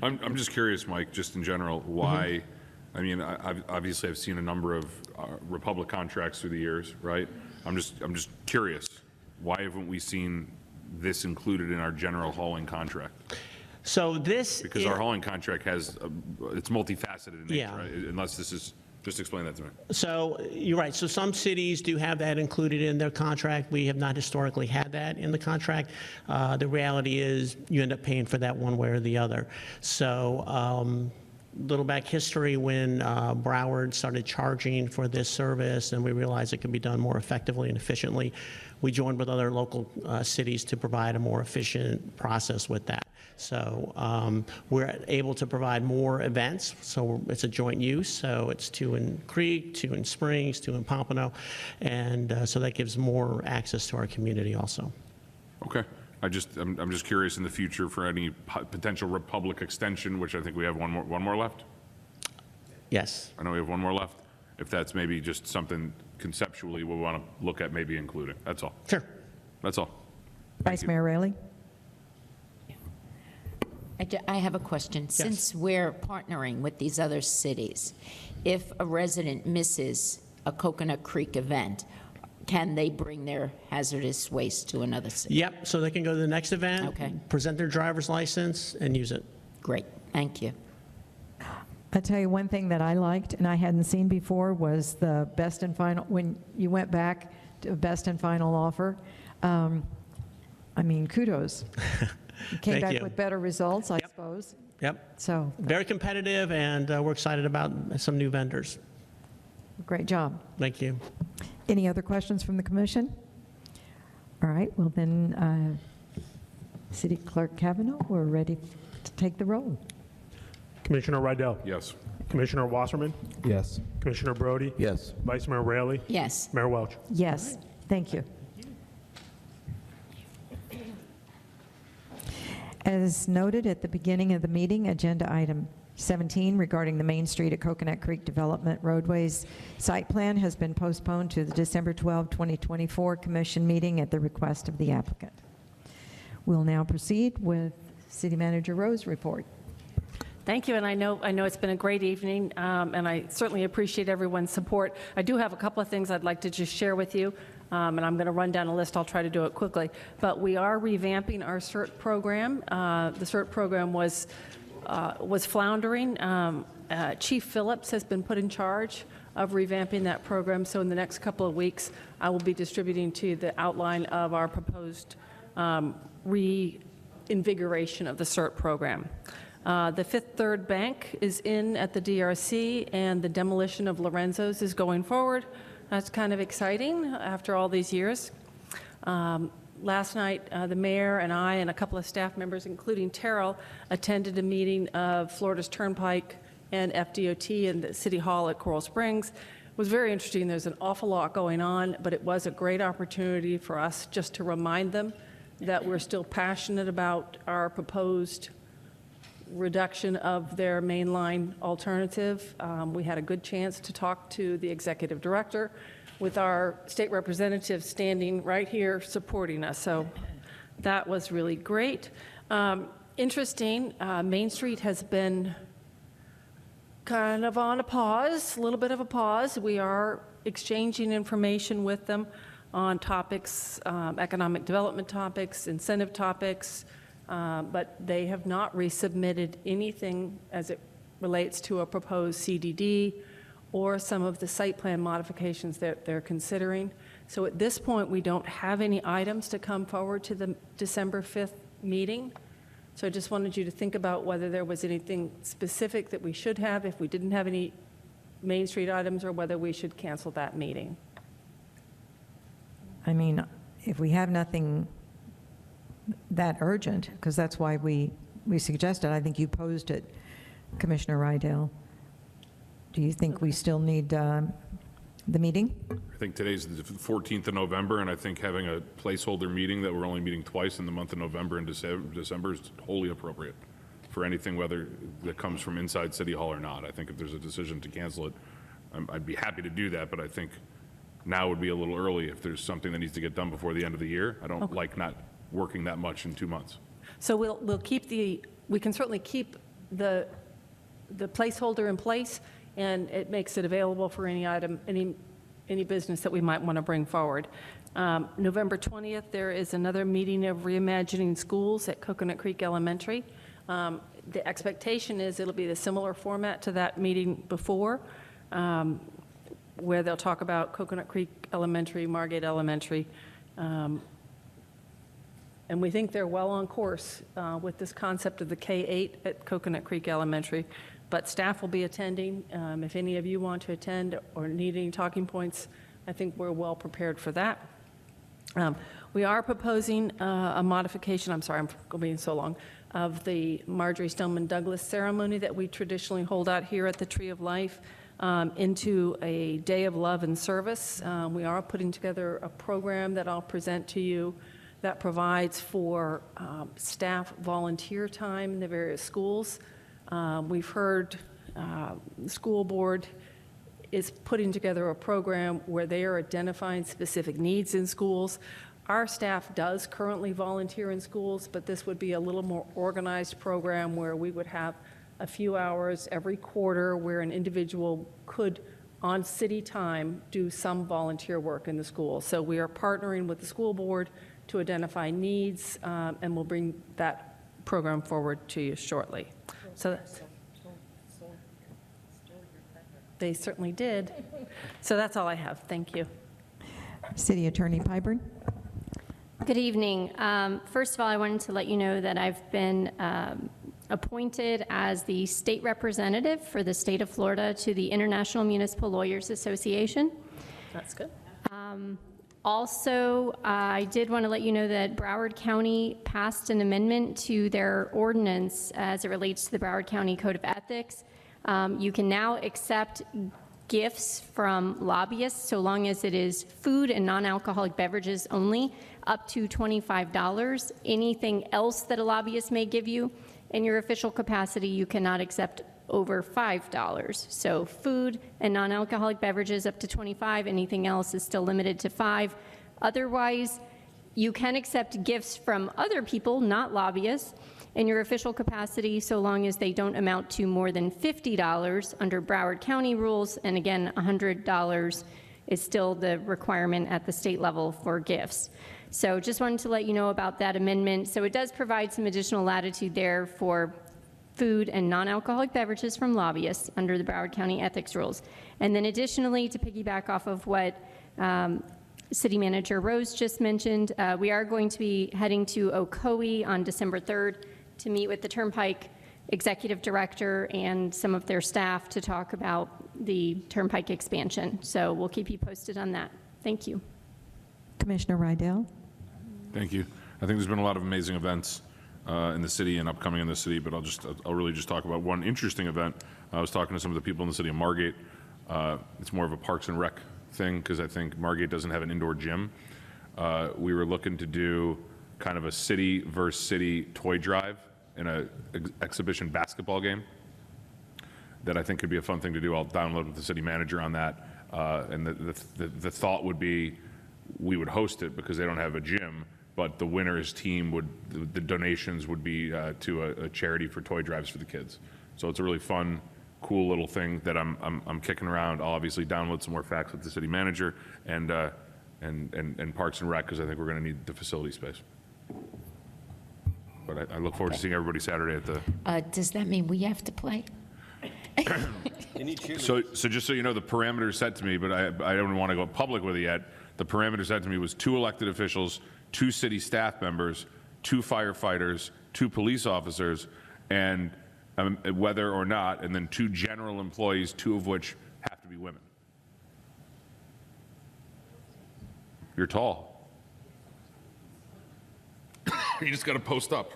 I'm just curious, Mike, just in general, why, I mean, obviously I've seen a number of Republic contracts through the years, right? I'm just curious, why haven't we seen this included in our general hauling contract? So this Because our hauling contract has, it's multifaceted in nature, Yeah. right? Unless this is, just explain that to me. So you're right. So some cities do have that included in their contract. We have not historically had that in the contract. The reality is you end up paying for that one way or the other. So little back history, when Broward started charging for this service and we realized it could be done more effectively and efficiently, we joined with other local cities to provide a more efficient process with that. So we're able to provide more events, so it's a joint use. So it's 2 in Creek, 2 in Springs, 2 in Pompano, and so that gives more access to our community also. Okay. I'm just curious in the future for any potential Republic extension, which I think we have one more left. Yes. I know we have one more left. If that's maybe just something conceptually we want to look at maybe including. That's all. Sure. That's all. Vice Mayor Raley. I have a question. Since we're partnering with these other cities, if a resident misses a Coconut Creek event, can they bring their hazardous waste to another city? Yep. So they can go to the next event, Okay. present their driver's license, and use it. Great. Thank you. I'll tell you one thing that I liked and I hadn't seen before was the best and final, when you went back to best and final offer. I mean, kudos. You came Thank back you. with better results, I suppose. Yep. So, Very competitive, and we're excited about some new vendors. great job. Thank you. Any other questions from the commission? All right, well then, City Clerk Kavanaugh, we're ready to take the roll. Commissioner Rydell? Yes. Commissioner Wasserman? Yes. Commissioner Brody? Yes. Vice Mayor Raley? Yes. Mayor Welch? Yes, thank you. As noted at the beginning of the meeting, agenda item 17 regarding the Main Street at Coconut Creek Development Roadways site plan has been postponed to the December 12, 2024 commission meeting at the request of the applicant. We'll now proceed with City Manager Rowe's report. Thank you, and I know it's been a great evening, and I certainly appreciate everyone's support. I do have a couple of things I'd like to just share with you, and I'm going to run down a list. I'll try to do it quickly. But we are revamping our CERT program. The CERT program was floundering. Chief Phillips has been put in charge of revamping that program, so in the next couple of weeks, I will be distributing to you the outline of our proposed reinvigoration of the CERT program. The Fifth Third Bank is in at the DRC, and the demolition of Lorenzo's is going forward. That's kind of exciting after all these years. Last night, the mayor and I and a couple of staff members, including Terrell, attended a meeting of Florida's Turnpike and FDOT in the City Hall at Coral Springs. It was very interesting. There's an awful lot going on, but it was a great opportunity for us just to remind them that we're still passionate about our proposed reduction of their mainline alternative. We had a good chance to talk to the executive director with our state representative standing right here supporting us. So that was really great. Interesting, Main Street has been kind of on a pause, a little bit of a pause. We are exchanging information with them on topics, economic development topics, incentive topics, but they have not resubmitted anything as it relates to a proposed CDD or some of the site plan modifications that they're considering. So at this point, we don't have any items to come forward to the December 5th meeting. So I just wanted you to think about whether there was anything specific that we should have if we didn't have any Main Street items, or whether we should cancel that meeting. I mean, if we have nothing that urgent, because that's why we suggested, I think you posed it, Commissioner Rydell. Do you think we still need the meeting? I think today's the 14th of November, and I think having a placeholder meeting that we're only meeting twice in the month of November and December is wholly appropriate for anything, whether that comes from inside City Hall or not. I think if there's a decision to cancel it, I'd be happy to do that, but I think now would be a little early if there's something that needs to get done before the end of the year. I don't like not working that much in 2 months. So we'll keep we can certainly keep the placeholder in place, and it makes it available for any item, any business that we might want to bring forward. November 20th, there is another meeting of Reimagining Schools at Coconut Creek Elementary. The expectation is it'll be the similar format to that meeting before, where they'll talk about Coconut Creek Elementary, Margate Elementary, and we think they're well on course with this concept of the K-8 at Coconut Creek Elementary. But staff will be attending. If any of you want to attend or need any talking points, I think we're well prepared for that. We are proposing a modification, I'm sorry, I'm being so long, of the Marjorie Stoneman Douglas ceremony that we traditionally hold out here at the Tree of Life into a day of love and service. We are putting together a program that I'll present to you that provides for staff volunteer time in the various schools. We've heard the school board is putting together a program where they are identifying specific needs in schools. Our staff does currently volunteer in schools, but this would be a little more organized program where we would have a few hours every quarter where an individual could, on city time, do some volunteer work in the school. So we are partnering with the school board to identify needs, and we'll bring that program forward to you shortly. So they certainly did. So that's all I have. Thank you. City Attorney Pyburn. Good evening. First of all, I wanted to let you know that I've been appointed as the state representative for the state of Florida to the International Municipal Lawyers Association. That's good. Also, I did want to let you know that Broward County passed an amendment to their ordinance as it relates to the Broward County Code of Ethics. You can now accept gifts from lobbyists so long as it is food and non-alcoholic beverages only, up to $25. Anything else that a lobbyist may give you in your official capacity, you cannot accept over $5. So food and non-alcoholic beverages up to $25, anything else is still limited to $5. Otherwise, you can accept gifts from other people, not lobbyists, in your official capacity so long as they don't amount to more than $50 under Broward County rules, and again, $100 is still the requirement at the state level for gifts. So just wanted to let you know about that amendment. So it does provide some additional latitude there for food and non-alcoholic beverages from lobbyists under the Broward County ethics rules. And then additionally, to piggyback off of what City Manager Rose just mentioned, we are going to be heading to Ocoee on December 3rd to meet with the Turnpike Executive Director and some of their staff to talk about the Turnpike expansion. So we'll keep you posted on that. Thank you. Commissioner Rydell. Thank you. I think there's been a lot of amazing events in the city and upcoming in the city, but I'll really just talk about one interesting event. I was talking to some of the people in the city of Margate. It's more of a Parks and Rec thing because I think Margate doesn't have an indoor gym. We were looking to do kind of a city versus city toy drive exhibition basketball game that I think could be a fun thing to do. I'll download with the city manager on that. And the thought would be we would host it because they don't have a gym, but the winner's team would, the donations would be to a charity for toy drives for the kids. So it's a really fun, cool little thing that I'm kicking around. I'll obviously download some more facts with the city manager and Parks and Rec, because I think we're going to need the facility space. But I look forward to seeing everybody Saturday at the. Does that mean we have to play? So just so you know, the parameters set to me, but I don't want to go public with it yet. The parameter set to me was 2 elected officials, 2 city staff members, 2 firefighters, 2 police officers, and whether or not, and then 2 general employees, 2 of which have to be women. You're tall. You just got to post up.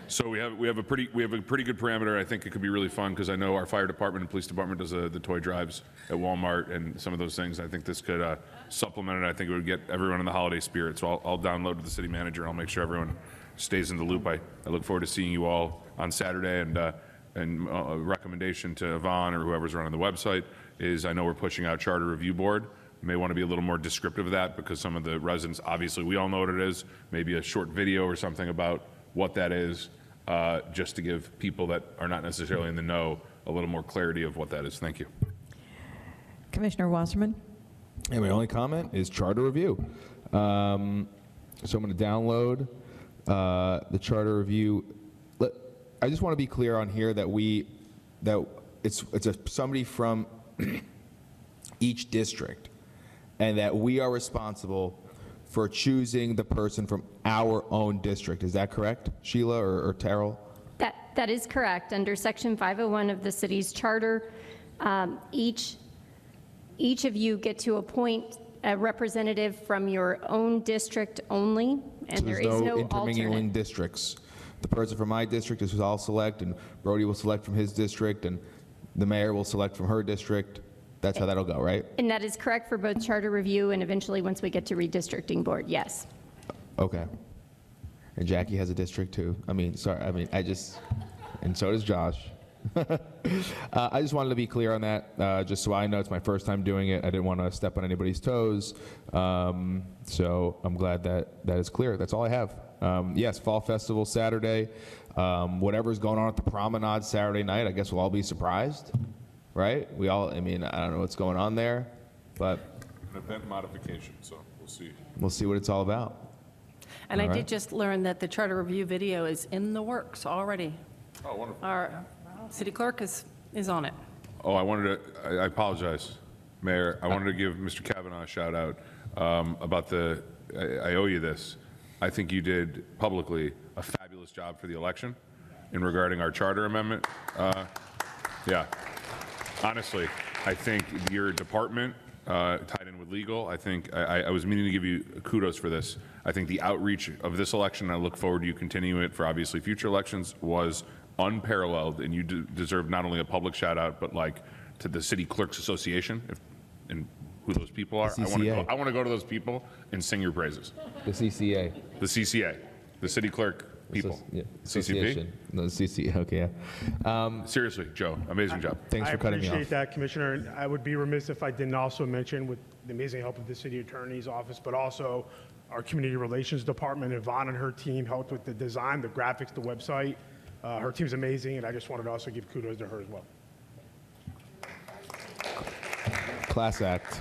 So we have a pretty good parameter. I think it could be really fun because I know our fire department and police department does the toy drives at Walmart and some of those things. I think this could supplement it. I think it would get everyone in the holiday spirit. So I'll download to the city manager and I'll make sure everyone stays in the loop. I look forward to seeing you all on Saturday. And a recommendation to Yvonne or whoever's running the website is, I know we're pushing out Charter Review Board. You may want to be a little more descriptive of that because some of the residents, obviously we all know what it is. Maybe a short video or something about what that is. Just to give people that are not necessarily in the know a little more clarity of what that is. Thank you. Commissioner Wasserman. And my only comment is Charter Review. So I'm going to download the Charter Review. I just want to be clear on here that it's somebody from each district, and that we are responsible for choosing the person from our own district. Is that correct, Sheila or Terrell? That is correct. Under Section 501 of the city's charter, each of you get to appoint a representative from your own district only, and So there there's is no no intermingling alternate. districts. The person from my district is who I'll select, and Brody will select from his district, and the mayor will select from her district. That's how that'll go, right? And that is correct for both charter review and eventually once we get to redistricting board, yes. Okay. And Jackie has a district too. And so does Josh. I just wanted to be clear on that, just so I know it's my first time doing it. I didn't want to step on anybody's toes. So I'm glad that is clear. That's all I have. Yes, Fall Festival Saturday. Whatever's going on at the Promenade Saturday night, I guess we'll all be surprised, right? I don't know what's going on there, but An event modification, so we'll see. We'll see what it's all about. And All I right. did just learn that the charter review video is in the works already. Oh, wonderful. Our city clerk is on it. Oh, I apologize, Mayor. I wanted to give Mr. Kavanaugh a shout out about I owe you this. I think you did publicly a fabulous job for the election in regarding our charter amendment. Yeah, honestly, I think your department tied in with legal, I think I was meaning to give you kudos for this. I think the outreach of this election, and I look forward to you continuing it for obviously future elections, was unparalleled, and you deserve not only a public shout out, but to the City Clerks Association and who those people are. The CCA. I want to go to those people and sing your praises. The CCA. The CCA, the city clerk people. Yeah. CCP? Association. No, the CCA. Okay. Yeah. Seriously, Joe, amazing job. Thanks for cutting me off. I appreciate that, Commissioner. And I would be remiss if I didn't also mention, with the amazing help of the City Attorney's Office, but also our Community Relations Department, Yvonne and her team helped with the design, the graphics, the website. Her team's amazing, and I just wanted to also give kudos to her as well. Class act.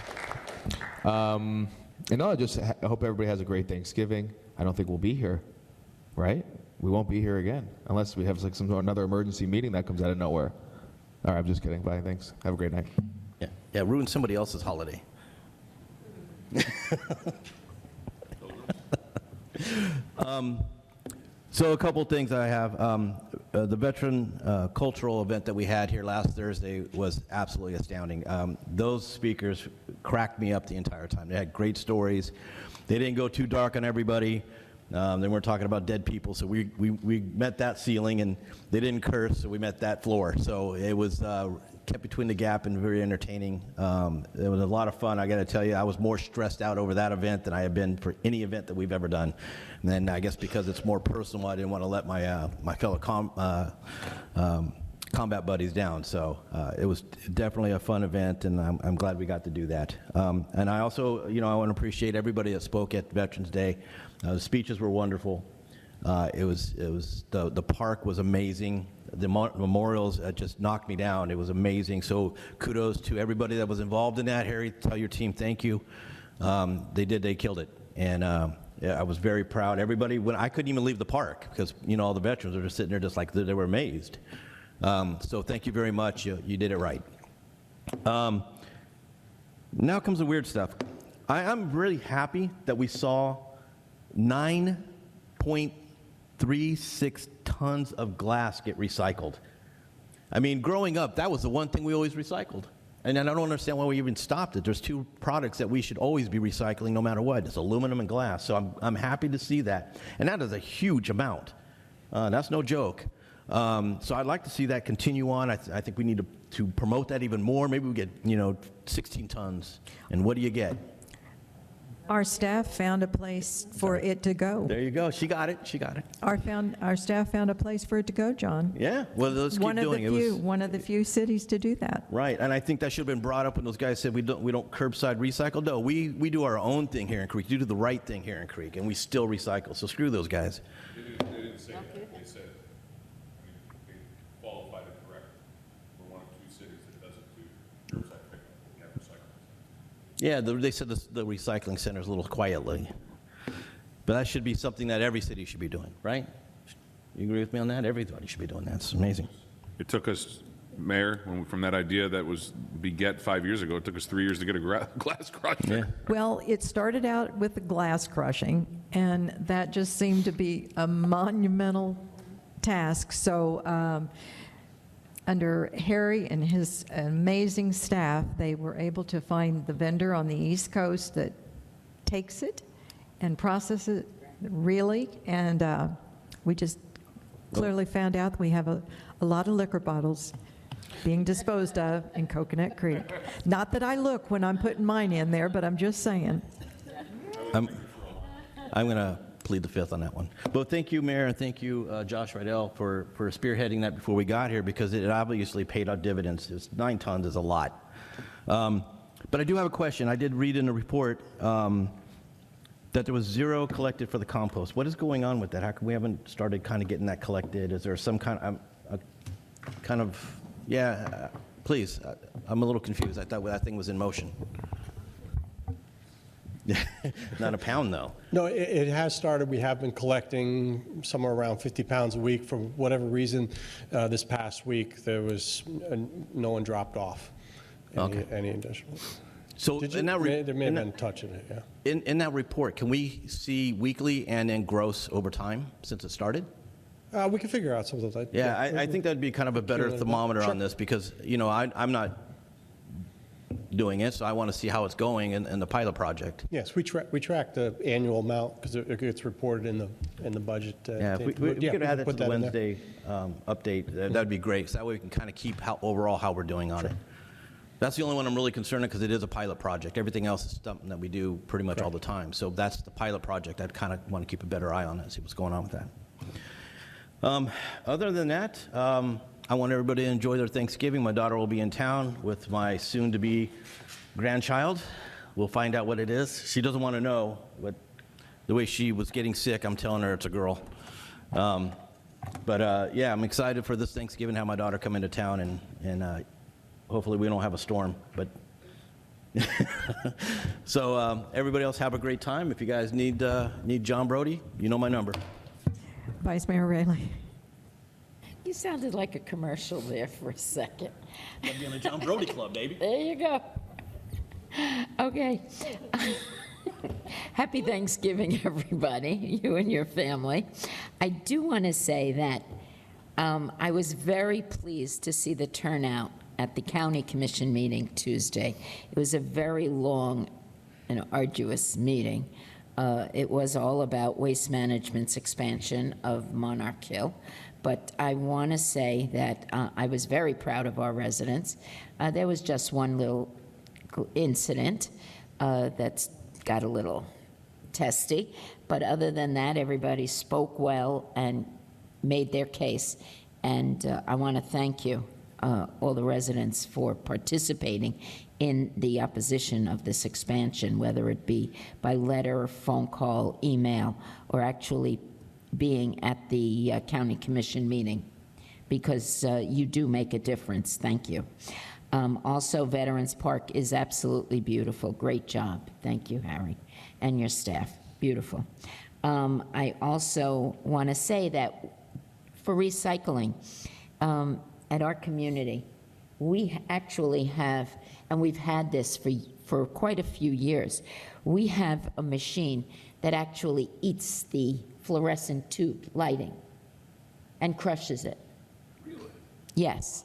And I hope everybody has a great Thanksgiving. I don't think we'll be here, right? We won't be here again unless we have another emergency meeting that comes out of nowhere. All right, I'm just kidding. Bye. Thanks. Have a great night. Yeah, ruin somebody else's holiday. So a couple things I have. The veteran cultural event that we had here last Thursday was absolutely astounding. Those speakers cracked me up the entire time. They had great stories. They didn't go too dark on everybody. They weren't talking about dead people, so we met that ceiling, and they didn't curse, so we met that floor. So it was kept between the gap and very entertaining. It was a lot of fun. I got to tell you, I was more stressed out over that event than I have been for any event that we've ever done. And then I guess because it's more personal, I didn't want to let my fellow combat buddies down. So it was definitely a fun event, and I'm glad we got to do that. And I also, I want to appreciate everybody that spoke at Veterans Day. The speeches were wonderful. The park was amazing. The memorials just knocked me down. It was amazing. So kudos to everybody that was involved in that. Harry, tell your team thank you. They killed it. And yeah, I was very proud. Everybody, when I couldn't even leave the park because, all the veterans were just sitting there just like they were amazed. So thank you very much. You did it right. Now comes the weird stuff. I'm really happy that we saw 9.36 tons of glass get recycled. I mean, growing up, that was the one thing we always recycled. And I don't understand why we even stopped it. There's two products that we should always be recycling no matter what. It's aluminum and glass. So I'm happy to see that. And that is a huge amount. That's no joke. So I'd like to see that continue on. I think we need to promote that even more. Maybe we get, 16 tons. And what do you get? Our staff found a place for it to go. There you go. She got it. Our staff found a place for it to go, John. Yeah. Well, let's keep doing it. One of the few cities to do that. Right. And I think that should have been brought up when those guys said we don't curbside recycle. No, we do our own thing here in Creek. We do the right thing here in Creek, and we still recycle. So screw those guys. They didn't say that. They said, they qualified it correct. We're one of two cities that does it to curbside pickup. We have recycling. Yeah, they said the recycling centers a little quietly. But that should be something that every city should be doing, right? You agree with me on that? Everybody should be doing that. It's amazing. It took us, Mayor, from that idea that was beget 5 years ago, it took us 3 years to get a glass crusher. Yeah. Well, it started out with the glass crushing, and that just seemed to be a monumental task. So under Harry and his amazing staff, they were able to find the vendor on the East Coast that takes it and processes it really, and we just clearly found out that we have a lot of liquor bottles being disposed of in Coconut Creek. Not that I look when I'm putting mine in there, but I'm just saying. I'm going to plead the fifth on that one. But thank you, Mayor, and thank you, Josh Rydell, for spearheading that before we got here, because it obviously paid out dividends. 9 tons is a lot. But I do have a question. I did read in the report that there was 0 collected for the compost. What is going on with that? How come we haven't started kind of getting that collected? Is there some kind of, please, I'm a little confused. I thought that thing was in motion. Not a pound, though. No, it has started. We have been collecting somewhere around 50 pounds a week. For whatever reason, this past week, there was no one dropped off any additional. So there may have been touching it, yeah. In that report, can we see weekly and then gross over time since it started? We can figure out some of those. Yeah, I think that'd be kind of a better thermometer on this, because, I'm not doing it, so I want to see how it's going in the pilot project. Yes, we track the annual amount because it gets reported in the budget. If we could add that to the Wednesday update, that'd be great. So that way we can kind of keep how we're doing on it. That's the only one I'm really concerned with, because it is a pilot project. Everything else is something that we do pretty much all the time. So that's the pilot project. I'd kind of want to keep a better eye on that, see what's going on with that. Other than that, I want everybody to enjoy their Thanksgiving. My daughter will be in town with my soon-to-be grandchild. We'll find out what it is. She doesn't want to know, but the way she was getting sick, I'm telling her it's a girl. Yeah, I'm excited for this Thanksgiving, have my daughter come into town, and hopefully we don't have a storm. But so everybody else have a great time. If you guys need John Brody, you know my number. Vice Mayor Raley. You sounded like a commercial there for a second. I'll be in the John Brody Club, baby. There you go. Okay. Happy Thanksgiving, everybody, you and your family. I do want to say that I was very pleased to see the turnout at the County Commission meeting Tuesday. It was a very long and arduous meeting. It was all about Waste Management's expansion of Monarch Hill, But I want to say that I was very proud of our residents. There was just one little incident that's got a little testy, but other than that, everybody spoke well and made their case. And I want to thank you, all the residents, for participating in the opposition of this expansion, whether it be by letter, phone call, email, or actually being at the county commission meeting, because you do make a difference. Thank you. Also, Veterans Park is absolutely beautiful. Great job. Thank you, Harry, and your staff. Beautiful. I also want to say that for recycling at our community, we actually have, and we've had this for quite a few years, we have a machine that actually eats the fluorescent tube lighting and crushes it. Really? Yes.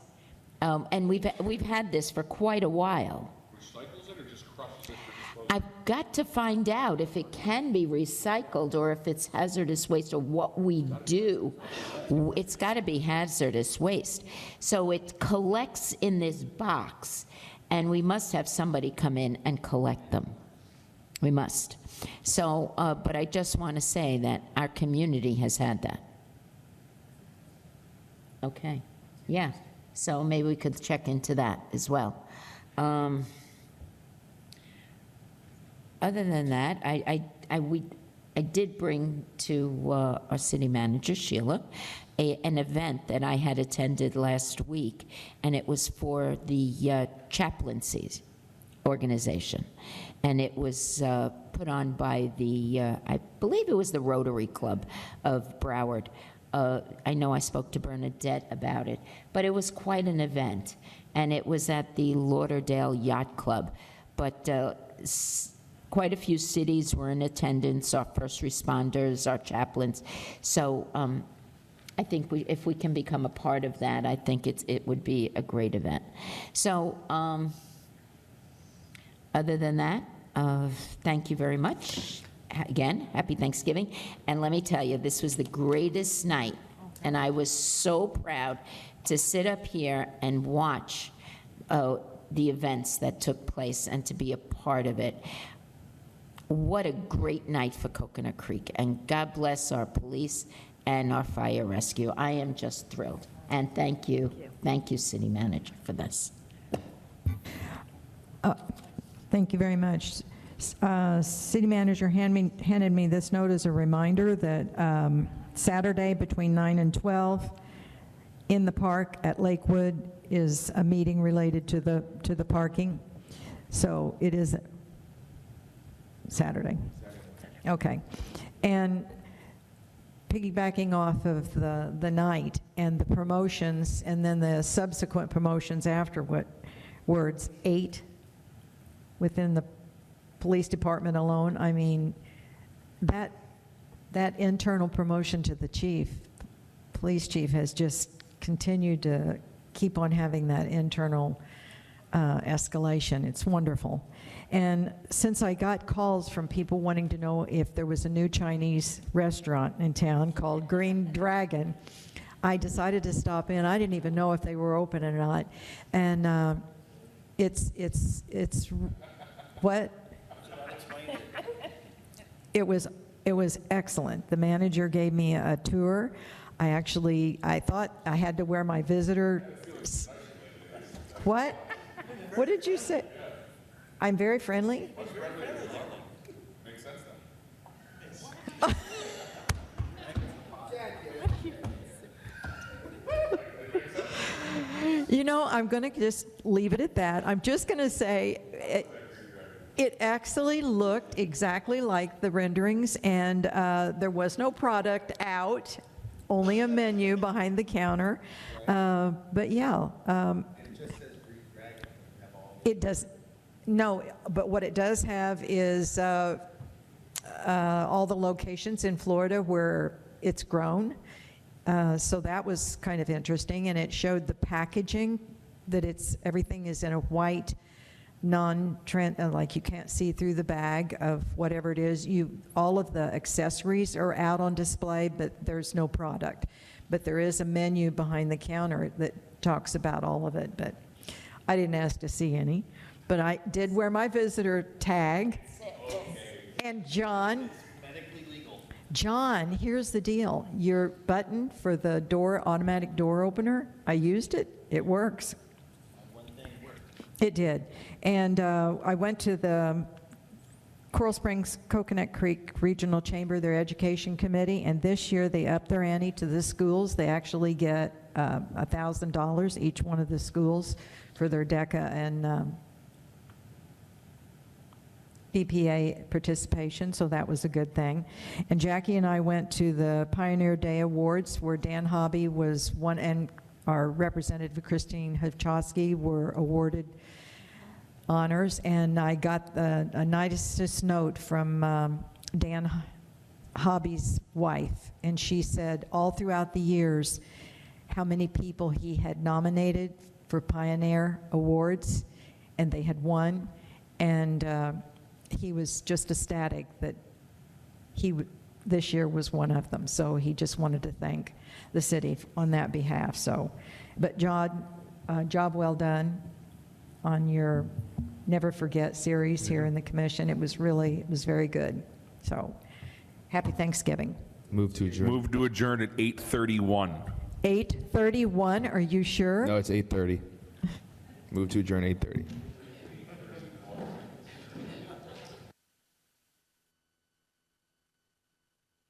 And we've had this for quite a while. Recycles it or just crushes it for disposal? I've got to find out if it can be recycled or if it's hazardous waste or what we do. It's got to be hazardous waste. So it collects in this box, and we must have somebody come in and collect them. We must. So, but I just want to say that our community has had that. Okay. Yeah. So maybe we could check into that as well. Other than that, I did bring to our city manager, Sheila, an event that I had attended last week, and it was for the chaplaincy organization. And it was put on by the, I believe it was the Rotary Club of Broward. I know I spoke to Bernadette about it, but it was quite an event, and it was at the Lauderdale Yacht Club. But quite a few cities were in attendance, our first responders, our chaplains. So I think if we can become a part of that, I think it would be a great event. So other than that, thank you very much. Again, happy Thanksgiving. And let me tell you, this was the greatest night. And I was so proud to sit up here and watch the events that took place and to be a part of it. What a great night for Coconut Creek. And God bless our police and our fire rescue. I am just thrilled. And thank you. Thank you, City Manager, for this. Thank you very much. City Manager handed me this note as a reminder that Saturday between 9 and 12 in the park at Lakewood is a meeting related to the parking. So it is Saturday. Okay. And piggybacking off of the night and the promotions and then the subsequent promotions afterwards, 8 within the police department alone. I mean, that internal promotion to the chief, police chief, has just continued to keep on having that internal escalation. It's wonderful. And since I got calls from people wanting to know if there was a new Chinese restaurant in town called Green Dragon, I decided to stop in. I didn't even know if they were open or not. And it's what? It was excellent. The manager gave me a tour. I thought I had to wear my visitor. What? What did you say? I'm very friendly? Makes sense then. You know, I'm going to just leave it at that. I'm just going to say it actually looked exactly like the renderings, and there was no product out, only a menu behind the counter. But yeah. It does. No, but what it does have is all the locations in Florida where it's grown. So that was kind of interesting, and it showed the packaging, that everything is in a white, like you can't see through the bag of whatever it is. All of the accessories are out on display, but there's no product. but there is a menu behind the counter that talks about all of it, but I didn't ask to see any. But I did wear my visitor tag. And John, here's the deal. Your button for the automatic door opener, I used it. It works. It did. And I went to the Coral Springs Coconut Creek Regional Chamber, their education committee, and this year they upped their ante to the schools. They actually get $1,000, each one of the schools, for their DECA and BPA participation, so that was a good thing. And Jackie and I went to the Pioneer Day Awards, where Dan Hobby was one, and our representative Christine Hachowski were awarded honors, and I got a nicest note from Dan Hobby's wife, and she said all throughout the years how many people he had nominated for Pioneer Awards, and they had won, and he was just ecstatic that this year was one of them. So he just wanted to thank the city on that behalf. So, but job well done on your Never Forget series here in the commission. It was very good. So, happy Thanksgiving. Move to adjourn. Move to adjourn at 8:31. 8:31, are you sure? No, it's 8:30. Move to adjourn 8:30.